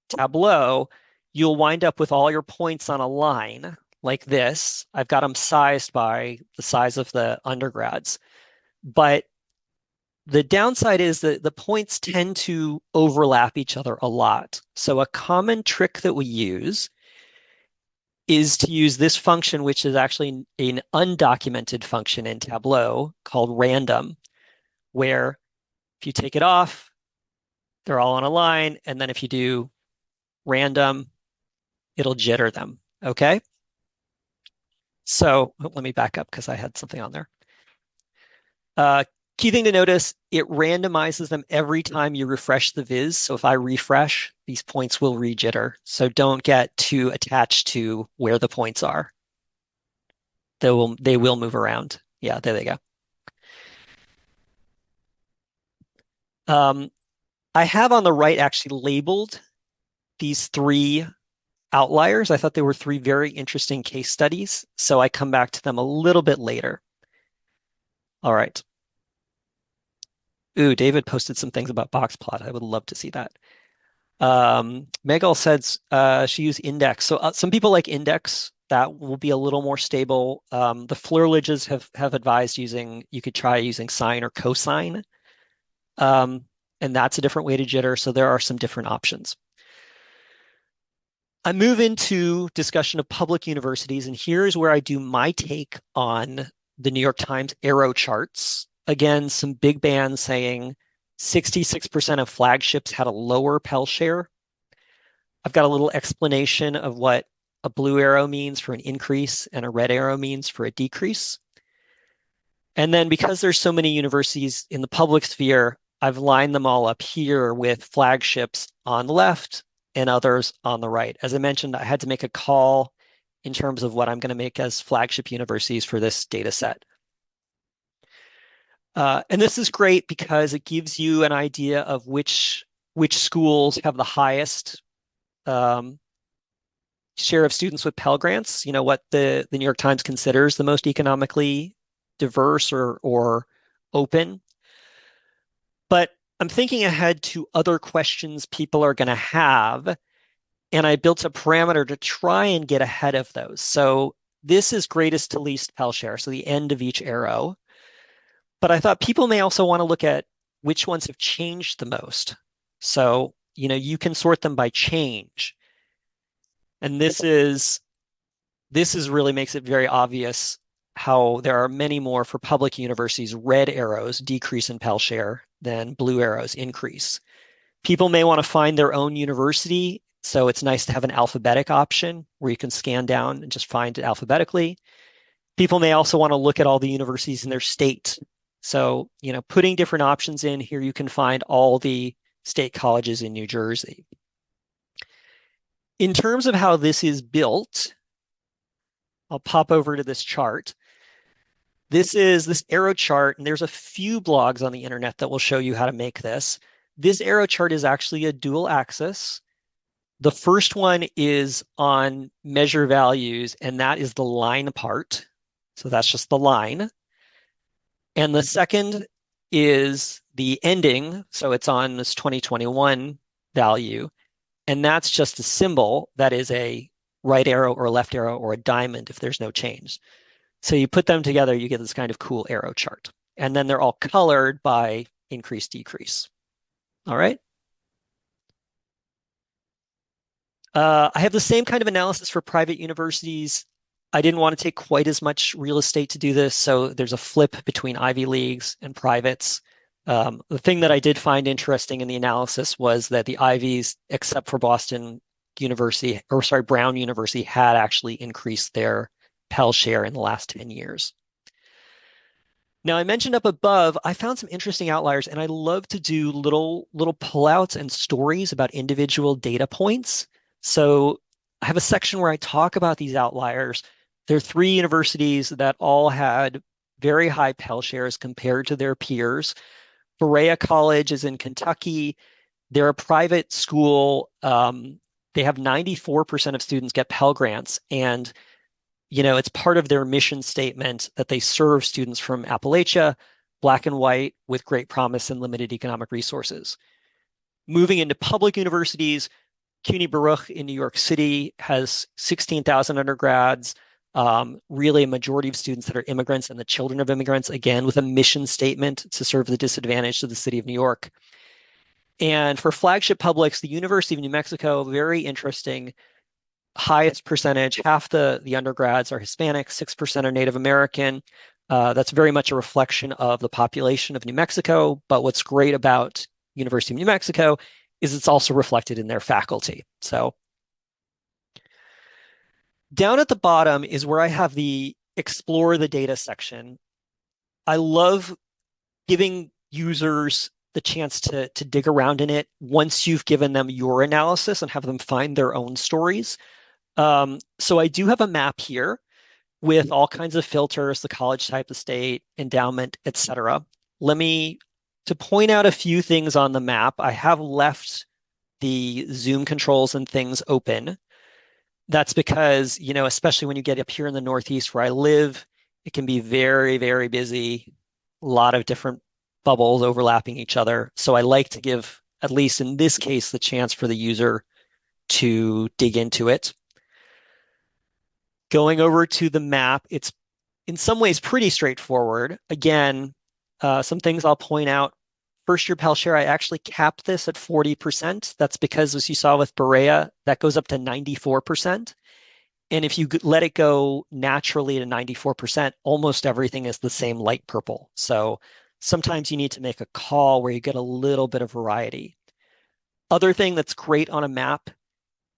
Tableau, you'll wind up with all your points on a line like this. I've got them sized by the size of the undergrads. But the downside is that the points tend to overlap each other a lot. So a common trick that we use is to use this function, which is actually an undocumented function in Tableau called random, where if you take it off, they're all on a line. And then if you do random, it'll jitter them. Okay. So let me back up because I had something on there. Key thing to notice, it randomizes them every time you refresh the viz. So if I refresh, these points will rejitter. So don't get too attached to where the points are. They will move around. Yeah, there they go. I have on the right actually labeled these 3 outliers. I thought they were 3 very interesting case studies. So I come back to them a little bit later. All right. Ooh, David posted some things about box plot. I would love to see that. Megal says she used index. So some people like index. That will be a little more stable. The Flurridges have advised you could try using sine or cosine. And that's a different way to jitter. So there are some different options. I move into discussion of public universities, and here's where I do my take on the New York Times arrow charts. Again, some big bands saying 66% of flagships had a lower Pell share. I've got a little explanation of what a blue arrow means for an increase and a red arrow means for a decrease. And then because there's so many universities in the public sphere, I've lined them all up here with flagships on the left and others on the right. As I mentioned, I had to make a call in terms of what I'm going to make as flagship universities for this data set. And this is great because it gives you an idea of which schools have the highest share of students with Pell Grants, what the New York Times considers the most economically diverse or open. But I'm thinking ahead to other questions people are going to have, and I built a parameter to try and get ahead of those. So this is greatest to least Pell share, so the end of each arrow. But I thought people may also want to look at which ones have changed the most. So, you can sort them by change. And this really makes it very obvious how there are many more for public universities, red arrows decrease in Pell share than blue arrows increase. People may want to find their own university, so it's nice to have an alphabetic option where you can scan down and just find it alphabetically. People may also want to look at all the universities in their state. So, putting different options in here, you can find all the state colleges in New Jersey. In terms of how this is built, I'll pop over to this chart. This is this arrow chart, and there's a few blogs on the internet that will show you how to make this. This arrow chart is actually a dual axis. The first one is on measure values, and that is the line part. So that's just the line. And the second is the ending. So it's on this 2021 value. And that's just a symbol that is a right arrow or a left arrow or a diamond if there's no change. So you put them together, you get this kind of cool arrow chart. And then they're all colored by increase, decrease. All right. I have the same kind of analysis for private universities. I didn't want to take quite as much real estate to do this, so there's a flip between Ivy Leagues and privates. The thing that I did find interesting in the analysis was that the Ivies, except for Brown University, had actually increased their Pell share in the last 10 years. Now, I mentioned up above, I found some interesting outliers, and I love to do little pullouts and stories about individual data points. So I have a section where I talk about these outliers. There are three universities that all had very high Pell shares compared to their peers. Berea College is in Kentucky. They're a private school. They have 94% of students get Pell Grants, and it's part of their mission statement that they serve students from Appalachia, Black and white, with great promise and limited economic resources. Moving into public universities, CUNY Baruch in New York City has 16,000 undergrads, really a majority of students that are immigrants and the children of immigrants, again, with a mission statement to serve the disadvantaged of the city of New York. And for flagship publics, the University of New Mexico, very interesting, highest percentage, half the undergrads are Hispanic, 6% are Native American. That's very much a reflection of the population of New Mexico. But what's great about University of New Mexico is it's also reflected in their faculty. So down at the bottom is where I have the explore the data section. I love giving users the chance to dig around in it once you've given them your analysis and have them find their own stories. So I do have a map here with all kinds of filters, the college type, the state, endowment, etc. To point out a few things on the map, I have left the zoom controls and things open. That's because, especially when you get up here in the Northeast where I live, it can be very, very busy, a lot of different bubbles overlapping each other. So I like to give, at least in this case, the chance for the user to dig into it. Going over to the map, it's in some ways pretty straightforward. Again, some things I'll point out. First year Pell Share, I actually capped this at 40%. That's because, as you saw with Berea, that goes up to 94%. And if you let it go naturally to 94%, almost everything is the same light purple. So sometimes you need to make a call where you get a little bit of variety. Other thing that's great on a map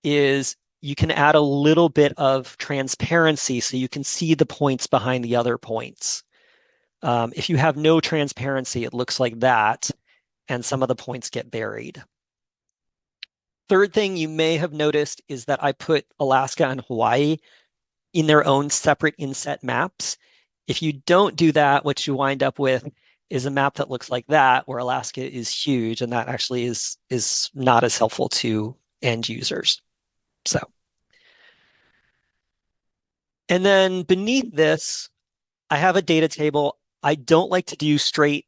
is you can add a little bit of transparency so you can see the points behind the other points. If you have no transparency, it looks like that, and some of the points get buried. Third thing you may have noticed is that I put Alaska and Hawaii in their own separate inset maps. If you don't do that, what you wind up with is a map that looks like that, where Alaska is huge, and that actually is not as helpful to end users. So, and then beneath this, I have a data table. I don't like to do straight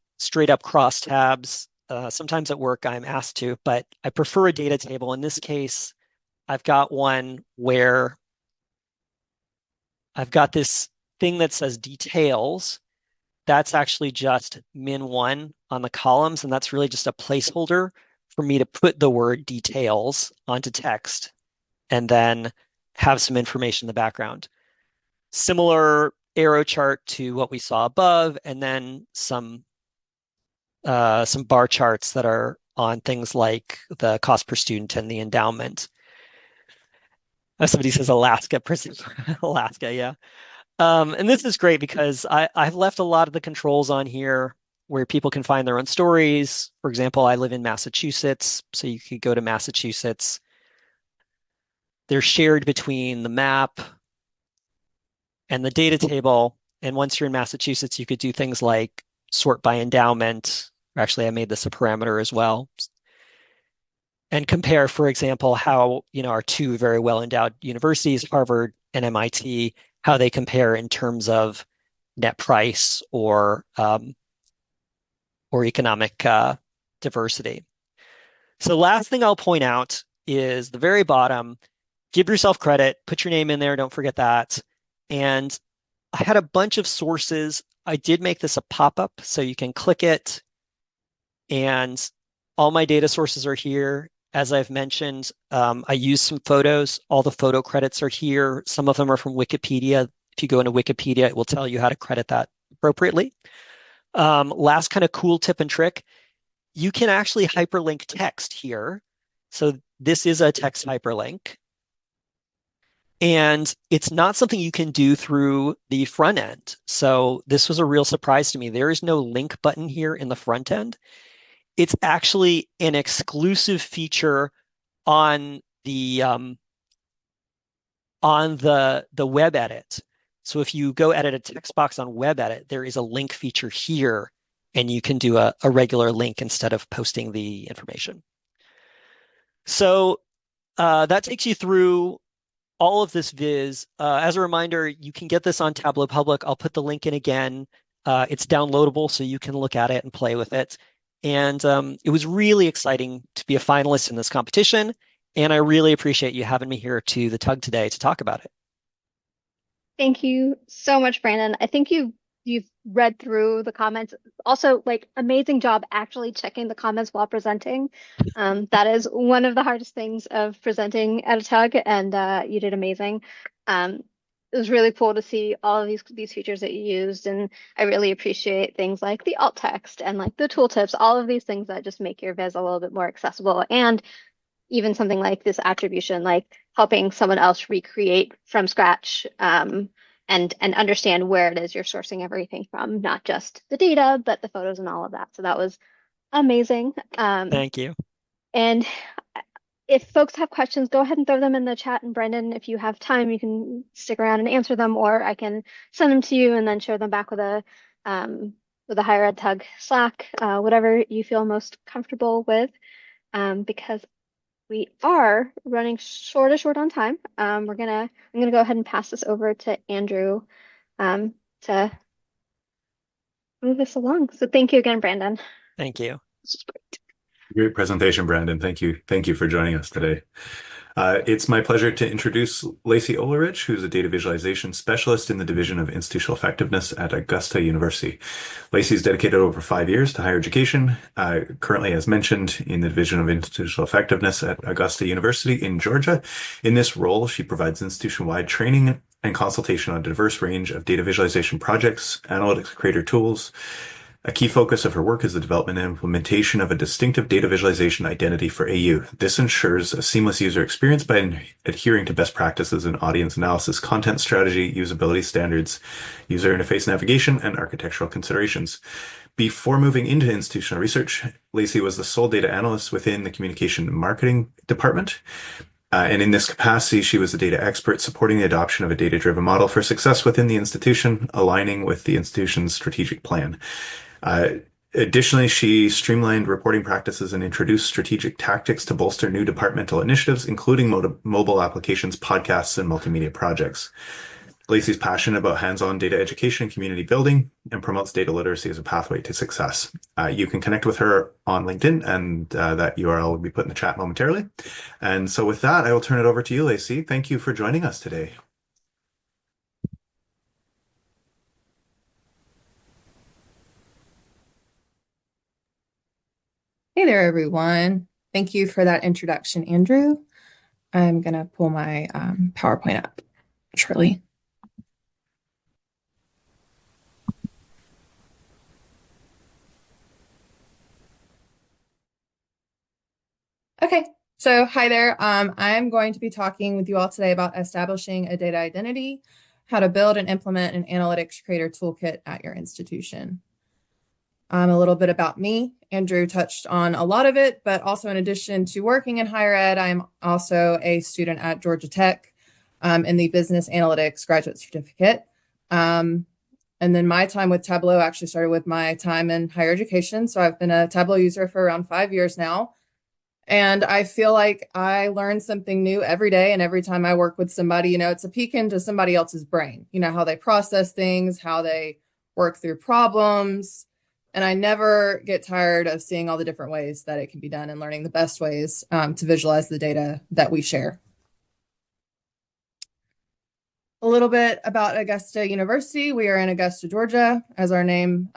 up crosstabs. Sometimes at work I'm asked to, but I prefer a data table. In this case, I've got one where I've got this thing that says details. That's actually just min1 on the columns, and that's really just a placeholder for me to put the word details onto text and then have some information in the background. Similar arrow chart to what we saw above, and then some bar charts that are on things like the cost per student and the endowment. Somebody says Alaska, Alaska, yeah. And this is great because I've left a lot of the controls on here where people can find their own stories. For example, I live in Massachusetts, so you could go to Massachusetts. They're shared between the map and the data table. And once you're in Massachusetts, you could do things like sort by endowment. Actually, I made this a parameter as well. And compare, for example, how, our two very well-endowed universities, Harvard and MIT, how they compare in terms of net price or economic diversity. So last thing I'll point out is the very bottom, give yourself credit, put your name in there, don't forget that. And I had a bunch of sources. I did make this a pop-up so you can click it. And all my data sources are here. As I've mentioned, I used some photos. All the photo credits are here. Some of them are from Wikipedia. If you go into Wikipedia, it will tell you how to credit that appropriately. Last kind of cool tip and trick, you can actually hyperlink text here. So this is a text hyperlink. And it's not something you can do through the front end. So this was a real surprise to me. There is no link button here in the front end. It's actually an exclusive feature on the web edit. So if you go edit a text box on web edit, there is a link feature here, and you can do a regular link instead of posting the information. So that takes you through all of this viz. As a reminder, you can get this on Tableau Public. I'll put the link in again. It's downloadable, so you can look at it and play with it. And it was really exciting to be a finalist in this competition. And I really appreciate you having me here to the TUG today to talk about it. Thank you so much, Branden. I think you've read through the comments. Also, like, amazing job actually checking the comments while presenting. That is one of the hardest things of presenting at a TUG, and you did amazing. It was really cool to see all of these features that you used, and I really appreciate things like the alt text and like the tooltips, all of these things that just make your viz a little bit more accessible. And even something like this attribution, like helping someone else recreate from scratch, and understand where it is you're sourcing everything from, not just the data, but the photos and all of that. So that was amazing. Thank you. And if folks have questions, go ahead and throw them in the chat. And Branden, if you have time, you can stick around and answer them, or I can send them to you and then share them back with a Higher Ed TUG Slack, whatever you feel most comfortable with, because we are running short on time. I'm gonna go ahead and pass this over to Andrew to move this along. So thank you again, Branden. Thank you. This is great. Great presentation, Branden. Thank you. Thank you for joining us today. It's my pleasure to introduce Lacey Oellerich, who's a data visualization specialist in the Division of Institutional Effectiveness at Augusta University. Lacey's dedicated over 5 years to higher education, currently, as mentioned, in the Division of Institutional Effectiveness at Augusta University in Georgia. In this role, she provides institution-wide training and consultation on a diverse range of data visualization projects, analytics creator tools. A key focus of her work is the development and implementation of a distinctive data visualization identity for AU. This ensures a seamless user experience by adhering to best practices in audience analysis, content strategy, usability standards, user interface navigation, and architectural considerations. Before moving into institutional research, Lacey was the sole data analyst within the communication and marketing department. And in this capacity, she was a data expert supporting the adoption of a data-driven model for success within the institution, aligning with the institution's strategic plan. Additionally, she streamlined reporting practices and introduced strategic tactics to bolster new departmental initiatives, including mobile applications, podcasts, and multimedia projects. Lacey's passionate about hands-on data education and community building and promotes data literacy as a pathway to success. You can connect with her on LinkedIn, and that URL will be put in the chat momentarily. And so with that, I will turn it over to you, Lacey. Thank you for joining us today. Hey there, everyone. Thank you for that introduction, Andrew. I'm going to pull my PowerPoint up shortly. Okay, so hi there. I'm going to be talking with you all today about establishing a data identity, how to build and implement an analytics creator toolkit at your institution. A little bit about me. Andrew touched on a lot of it, but also in addition to working in higher ed, I'm also a student at Georgia Tech in the Business Analytics Graduate Certificate. And then my time with Tableau actually started with my time in higher education. So I've been a Tableau user for around 5 years now. And I feel like I learn something new every day. And every time I work with somebody, it's a peek into somebody else's brain, how they process things, how they work through problems. And I never get tired of seeing all the different ways that it can be done and learning the best ways to visualize the data that we share. A little bit about Augusta University. We are in Augusta, Georgia, as our name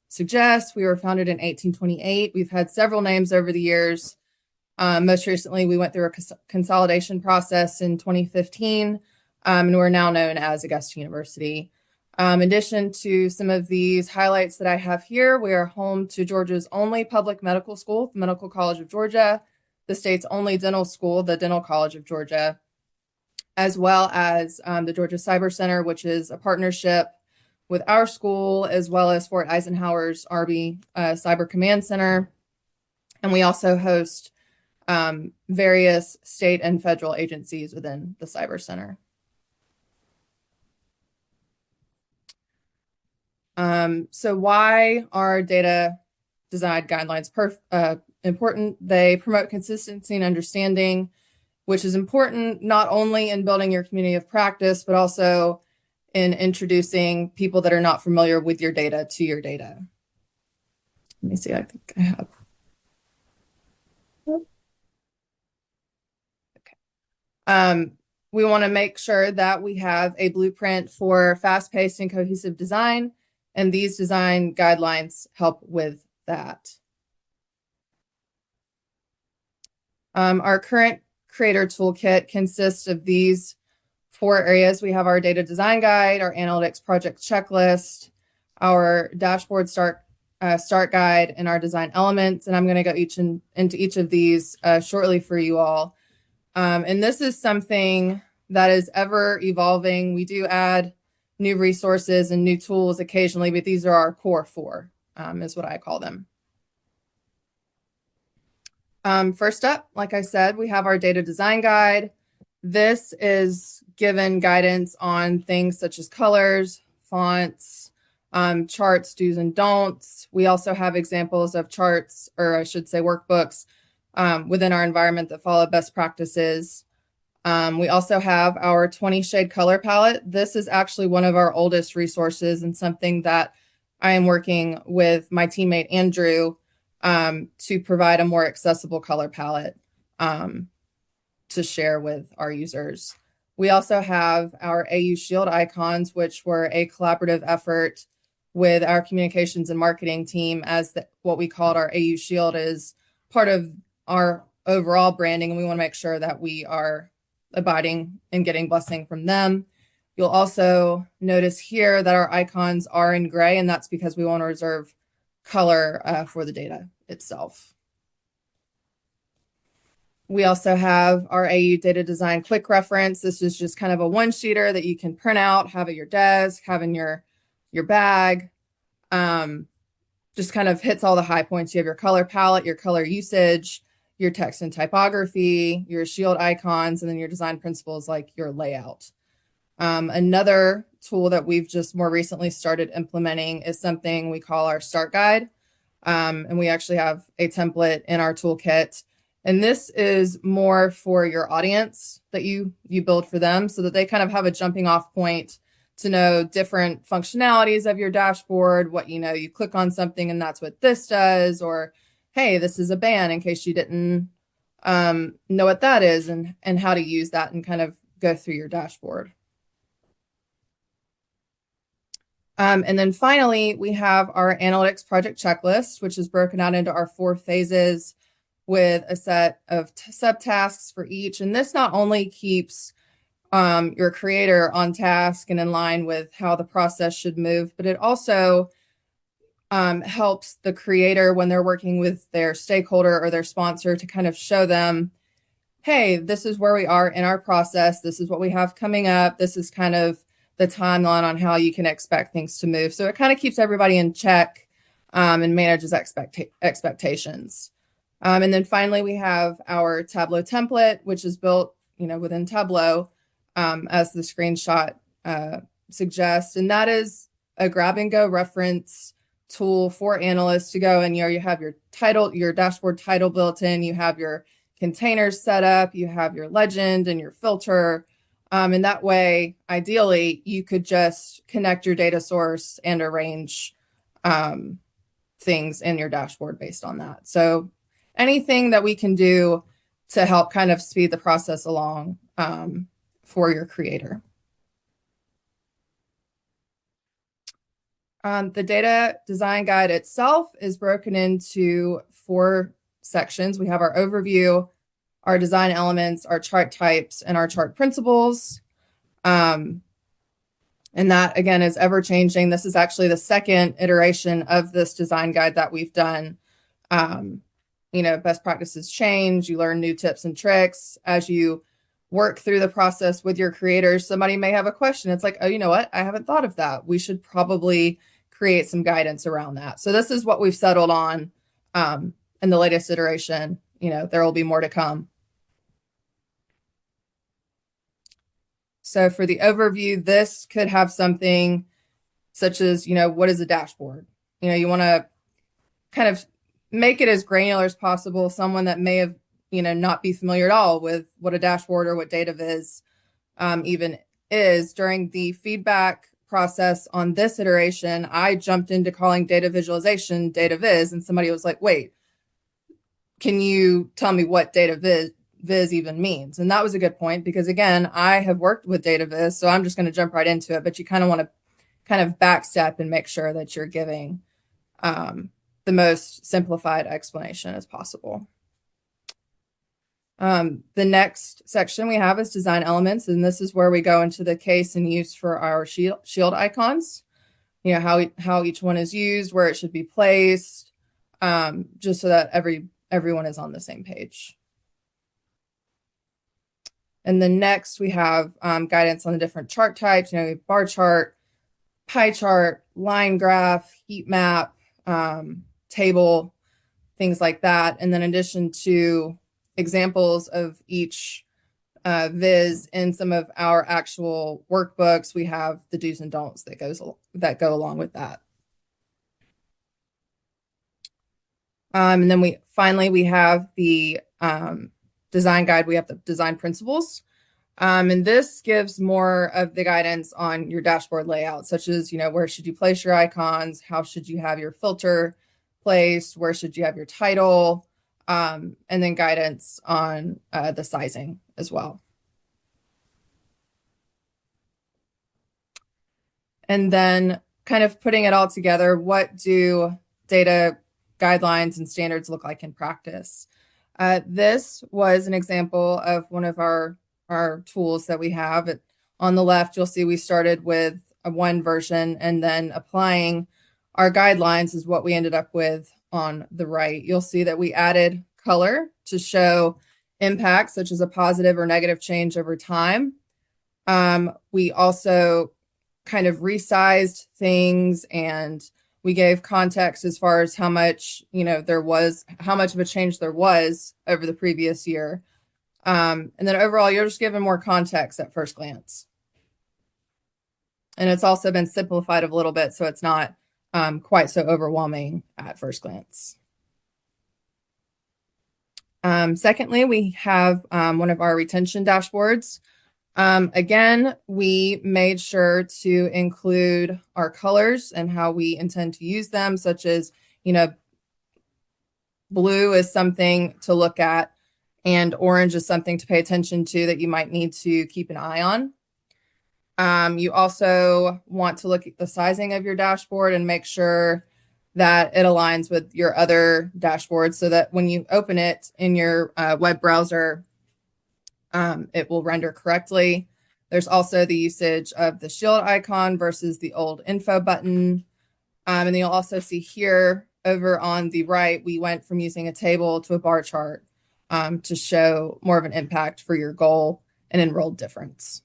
suggests. We were founded in 1828. We've had several names over the years. Most recently, we went through a consolidation process in 2015, and we're now known as Augusta University. In addition to some of these highlights that I have here, we are home to Georgia's only public medical school, the Medical College of Georgia, the state's only dental school, the Dental College of Georgia. as well as the Georgia Cyber Center, which is a partnership with our school, as well as Fort Eisenhower's Army Cyber Command Center. And we also host various state and federal agencies within the Cyber Center. So why are data design guidelines important? They promote consistency and understanding, which is important not only in building your community of practice, but also in introducing people that are not familiar with your data to your data. Let me see, I think I have. Okay. We want to make sure that we have a blueprint for fast-paced and cohesive design, and these design guidelines help with that. Our current creator toolkit consists of these 4 areas. We have our data design guide, our analytics project checklist, our dashboard start guide, and our design elements. And I'm going to go into each of these shortly for you all. And this is something that is ever evolving. We do add new resources and new tools occasionally, but these are our core 4, is what I call them. First up, like I said, we have our data design guide. This is given guidance on things such as colors, fonts, charts, do's and don'ts. We also have examples of charts, or I should say workbooks, within our environment that follow best practices. We also have our 20 shade color palette. This is actually one of our oldest resources and something that I am working with my teammate Andrew to provide a more accessible color palette to share with our users. We also have our AU Shield icons, which were a collaborative effort with our communications and marketing team, as what we called our AU Shield is part of our overall branding, and we want to make sure that we are abiding and getting blessing from them. You'll also notice here that our icons are in gray, and that's because we want to reserve color for the data itself. We also have our AU Data Design Quick Reference. This is just kind of a one-sheeter that you can print out, have at your desk, have in your bag. Just kind of hits all the high points. You have your color palette, your color usage, your text and typography, your shield icons, and then your design principles like your layout. Another tool that we've just more recently started implementing is something we call our start guide. And we actually have a template in our toolkit. And this is more for your audience that you build for them so that they kind of have a jumping off point to know different functionalities of your dashboard, what you click on something and that's what this does, or hey, this is a band in case you didn't know what that is and how to use that and kind of go through your dashboard. And then finally, we have our analytics project checklist, which is broken out into our 4 phases with a set of subtasks for each. And this not only keeps your creator on task and in line with how the process should move, but it also helps the creator when they're working with their stakeholder or their sponsor to kind of show them, hey, this is where we are in our process. This is what we have coming up. This is kind of the timeline on how you can expect things to move. So it kind of keeps everybody in check and manages expectations. And then finally, we have our Tableau template, which is built, within Tableau, as the screenshot suggests. And that is a grab and go reference tool for analysts to go and you have your title, your dashboard title built in, you have your containers set up, you have your legend and your filter. And that way, ideally, you could just connect your data source and arrange things in your dashboard based on that. So anything that we can do to help kind of speed the process along for your creator. The data design guide itself is broken into 4 sections. We have our overview, our design elements, our chart types, and our chart principles. And that, again, is ever changing. This is actually the 2nd iteration of this design guide that we've done. Best practices change. You learn new tips and tricks as you work through the process with your creators. Somebody may have a question. It's like, oh, you know what? I haven't thought of that. We should probably create some guidance around that. So this is what we've settled on in the latest iteration. There will be more to come. So for the overview, this could have something such as, what is a dashboard? You want to kind of make it as granular as possible. Someone that may have, not be familiar at all with what a dashboard or what data viz even is. During the feedback process on this iteration, I jumped into calling data visualization data viz, and somebody was like, wait, can you tell me what data viz even means? And that was a good point, because again, I have worked with data viz, so I'm just going to jump right into it. But you kind of want to kind of backstep and make sure that you're giving the most simplified explanation as possible. The next section we have is design elements, and this is where we go into the case and use for our shield icons. How each one is used, where it should be placed, just so that everyone is on the same page. And then next we have guidance on the different chart types, bar chart, pie chart, line graph, heat map, table, things like that. And then in addition to examples of each viz in some of our actual workbooks, we have the do's and don'ts that go along with that. And then we have the design guide. We have the design principles. And this gives more of the guidance on your dashboard layout, such as, where should you place your icons? How should you have your filter placed? Where should you have your title? And then guidance on the sizing as well. And then kind of putting it all together, what do data guidelines and standards look like in practice? This was an example of one of our tools that we have. On the left, you'll see we started with one version, and then applying our guidelines is what we ended up with on the right. You'll see that we added color to show impacts, such as a positive or negative change over time. We also kind of resized things, and we gave context as far as how much, how much of a change there was over the previous year. And then overall, you're just given more context at first glance. And it's also been simplified a little bit, so it's not quite so overwhelming at first glance. Secondly, we have one of our retention dashboards. Again, we made sure to include our colors and how we intend to use them, such as, blue is something to look at, and orange is something to pay attention to that you might need to keep an eye on. You also want to look at the sizing of your dashboard and make sure that it aligns with your other dashboards, so that when you open it in your web browser, it will render correctly. There's also the usage of the shield icon versus the old info button. And then you'll also see here over on the right, we went from using a table to a bar chart to show more of an impact for your goal and enrolled difference.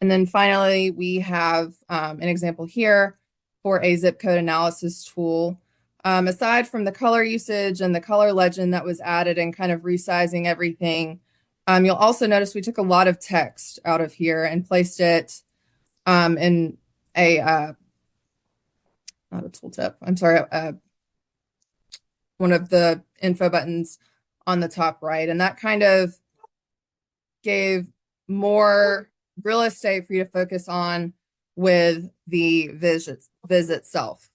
And then finally, we have an example here for a zip code analysis tool. Aside from the color usage and the color legend that was added and kind of resizing everything, you'll also notice we took a lot of text out of here and placed it in a, not a tooltip, I'm sorry, one of the info buttons on the top right. And that kind of gave more real estate for you to focus on with the viz itself.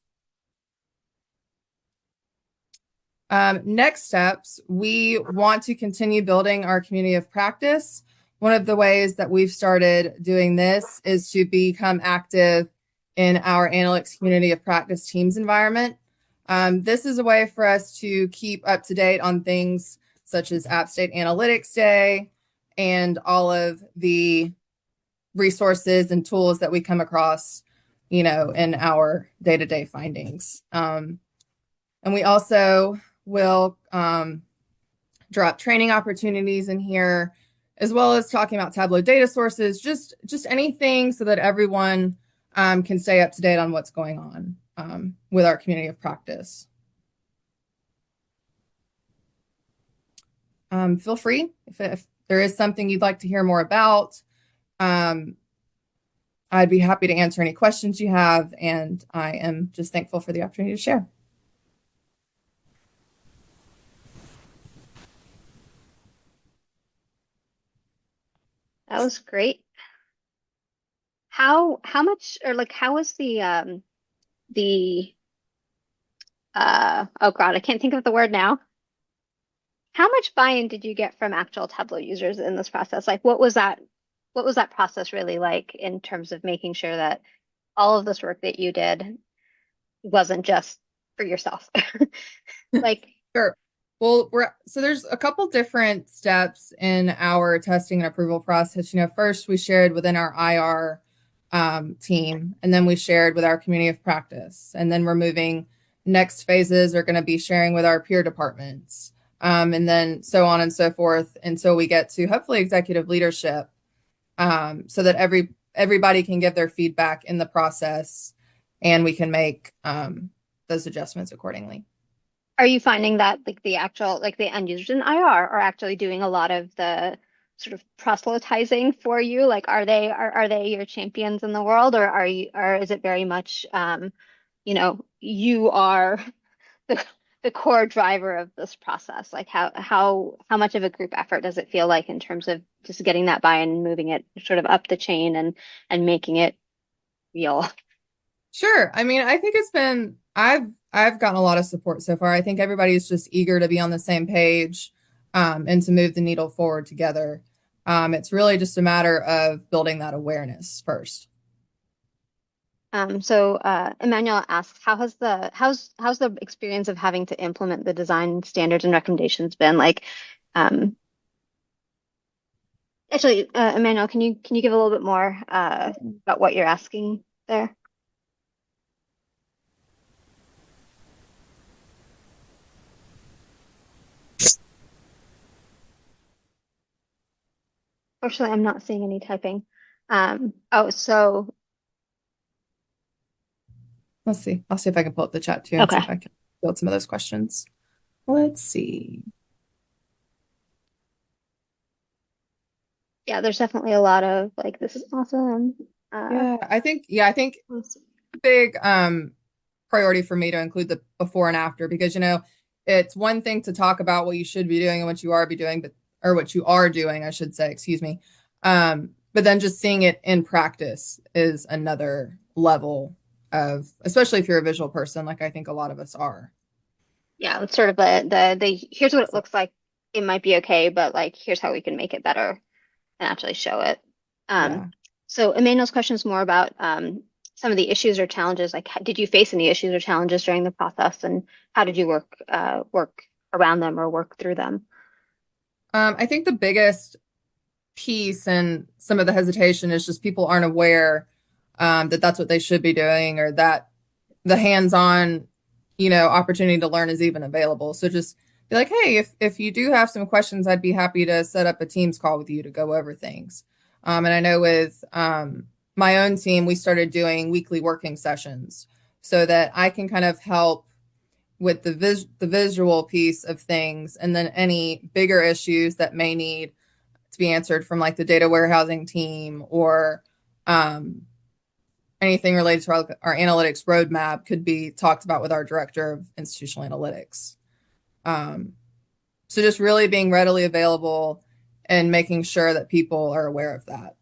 Next steps, we want to continue building our community of practice. One of the ways that we've started doing this is to become active in our analytics community of practice teams environment. This is a way for us to keep up to date on things such as App State Analytics Day and all of the resources and tools that we come across, in our day-to-day findings. And we also will drop training opportunities in here, as well as talking about Tableau data sources, just anything so that everyone can stay up to date on what's going on with our community of practice. Feel free if there is something you'd like to hear more about. I'd be happy to answer any questions you have, and I am just thankful for the opportunity to share. That was great. How much, or like how was the oh God, I can't think of the word now. How much buy-in did you get from actual Tableau users in this process? Like what was that process really like in terms of making sure that all of this work that you did wasn't just for yourself? Like, Sure. Well, so there's a couple different steps in our testing and approval process. First we shared within our IR team, and then we shared with our community of practice, and then we're moving. Next phases are going to be sharing with our peer departments, and then so on and so forth until we get to hopefully executive leadership, so that everybody can give their feedback in the process, and we can make those adjustments accordingly. are you finding that like the end users in IR are actually doing a lot of the sort of proselytizing for you? Like, are they your champions in the world, or is it very much, you are the core driver of this process? Like, how much of a group effort does it feel like in terms of just getting that buy-in and moving it sort of up the chain and making it real? Sure. I mean, I think I've gotten a lot of support so far. I think everybody's just eager to be on the same page, and to move the needle forward together. It's really just a matter of building that awareness first. So Emmanuel asks, how's the experience of having to implement the design standards and recommendations been? Like, actually, Emmanuel, can you give a little bit more about what you're asking there? Fortunately, I'm not seeing any typing. So Let's see. I'll see if I can pull up the chat too and see okay. if I can build some of those questions. Let's see. Yeah, there's definitely a lot of like, this is awesome. I think big priority for me to include the before and after, because it's one thing to talk about what you should be doing and what you are doing, or what you are doing, I should say, excuse me. But then just seeing it in practice is another level of, especially if you're a visual person, like I think a lot of us are. Yeah, it's sort of the here's what it looks like. It might be okay, but like here's how we can make it better and actually show it. Yeah. So Emmanuel's question is more about some of the issues or challenges. Like, did you face any issues or challenges during the process, and how did you work around them or work through them? I think the biggest piece and some of the hesitation is just people aren't aware that that's what they should be doing, or that the hands-on, opportunity to learn is even available. So just be like, hey, if you do have some questions, I'd be happy to set up a Teams call with you to go over things. And I know with my own team, we started doing weekly working sessions so that I can kind of help with the visual piece of things, and then any bigger issues that may need to be answered from like the data warehousing team, or anything related to our analytics roadmap could be talked about with our director of institutional analytics. So just really being readily available and making sure that people are aware of that.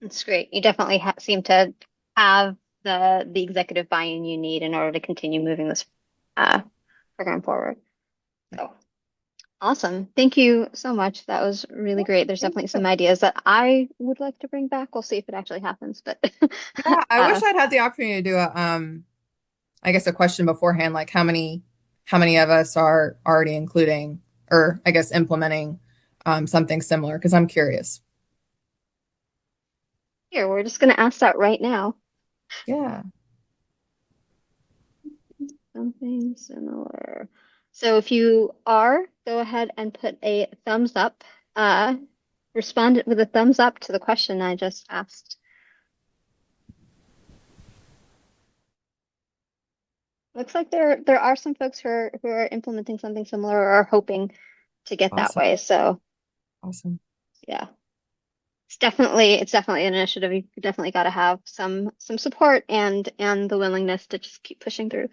That's great. You definitely seem to have the executive buy-in you need in order to continue moving this program forward. So awesome. Thank you so much. That was really great. There's definitely some ideas that I would like to bring back. We'll see if it actually happens, but Yeah, I wish I'd had the opportunity to do a question beforehand, like how many of us are already including, or I guess implementing something similar, because I'm curious. here, we're just going to ask that right now. Yeah. Something similar. So if you are go ahead and put a thumbs up. Respond with a thumbs up to the question I just asked. Looks like there are some folks who are implementing something similar or are hoping to get that Awesome. way. So Awesome. yeah, it's definitely an initiative. You definitely got to have some support and the willingness to just keep pushing through.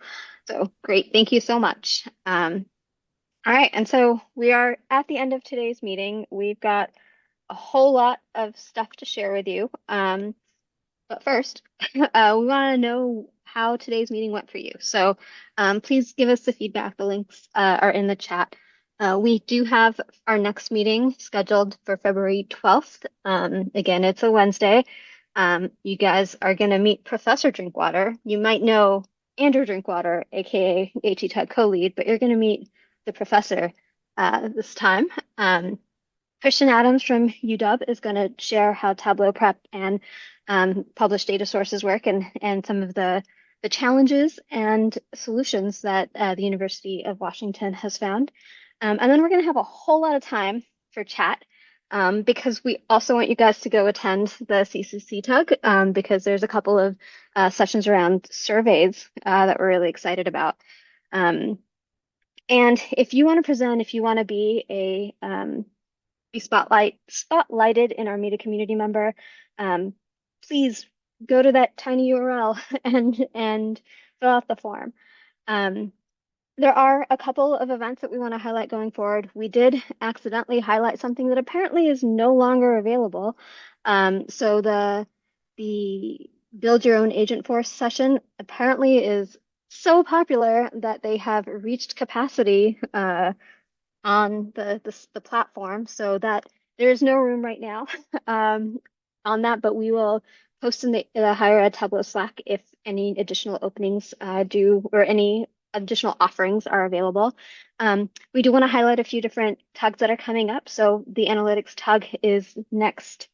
So great, thank you so much. All right, and so we are at the end of today's meeting. We've got a whole lot of stuff to share with you. But first, we want to know how today's meeting went for you. So please give us the feedback. The links are in the chat. We do have our next meeting scheduled for February 12th. Again, it's a Wednesday. You guys are going to meet Professor Drinkwater. You might know Andrew Drinkwater, aka HETUG co-lead, but you're going to meet the professor this time. Christian Adams from UW is going to share how Tableau prep and published data sources work and some of the challenges and solutions that the University of Washington has found. And then we're going to have a whole lot of time for chat because we also want you guys to go attend the CCC TUG because there's a couple of sessions around surveys that we're really excited about. And if you want to present, if you want to be spotlighted in our Meet a Community member, please go to that tiny URL and fill out the form. There are a couple of events that we want to highlight going forward. We did accidentally highlight something that apparently is no longer available. So the Build Your Own Agent Force session apparently is so popular that they have reached capacity on the platform, so that there is no room right now on that, but we will post in the Higher Ed Tableau Slack if any additional openings or any additional offerings are available. We do want to highlight a few different tugs that are coming up. So the analytics tug is next,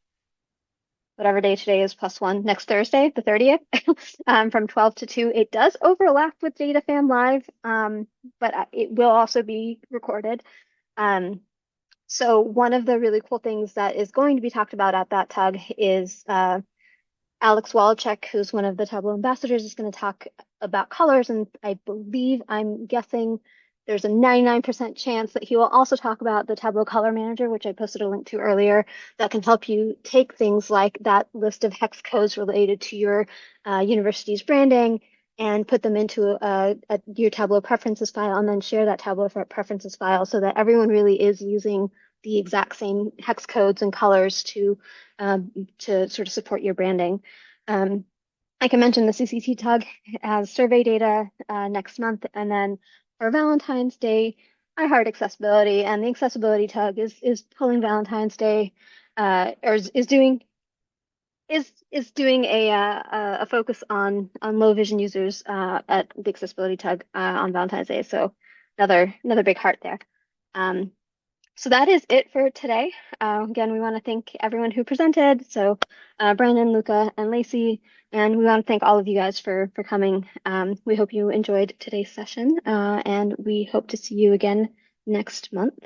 whatever day today is +1, next Thursday, the 30th, from 12 to 2. It does overlap with DataFam Live, but it will also be recorded. So one of the really cool things that is going to be talked about at that tug is Alex Wallachek, who's one of the Tableau ambassadors, is going to talk about colors, and I'm guessing there's a 99% chance that he will also talk about the Tableau Color Manager, which I posted a link to earlier, that can help you take things like that list of hex codes related to your university's branding and put them into your Tableau preferences file, and then share that Tableau preferences file so that everyone really is using the exact same hex codes and colors to sort of support your branding. Like I mentioned, the CCT TUG has survey data next month, and then for Valentine's Day, I heart accessibility, and the accessibility TUG is pulling Valentine's Day, or is doing a focus on low vision users at the accessibility TUG on Valentine's Day. So another big heart there. So that is it for today. Again, we want to thank everyone who presented. So Branden, Luka, and Lacey, and we want to thank all of you guys for coming. We hope you enjoyed today's session, and we hope to see you again next month.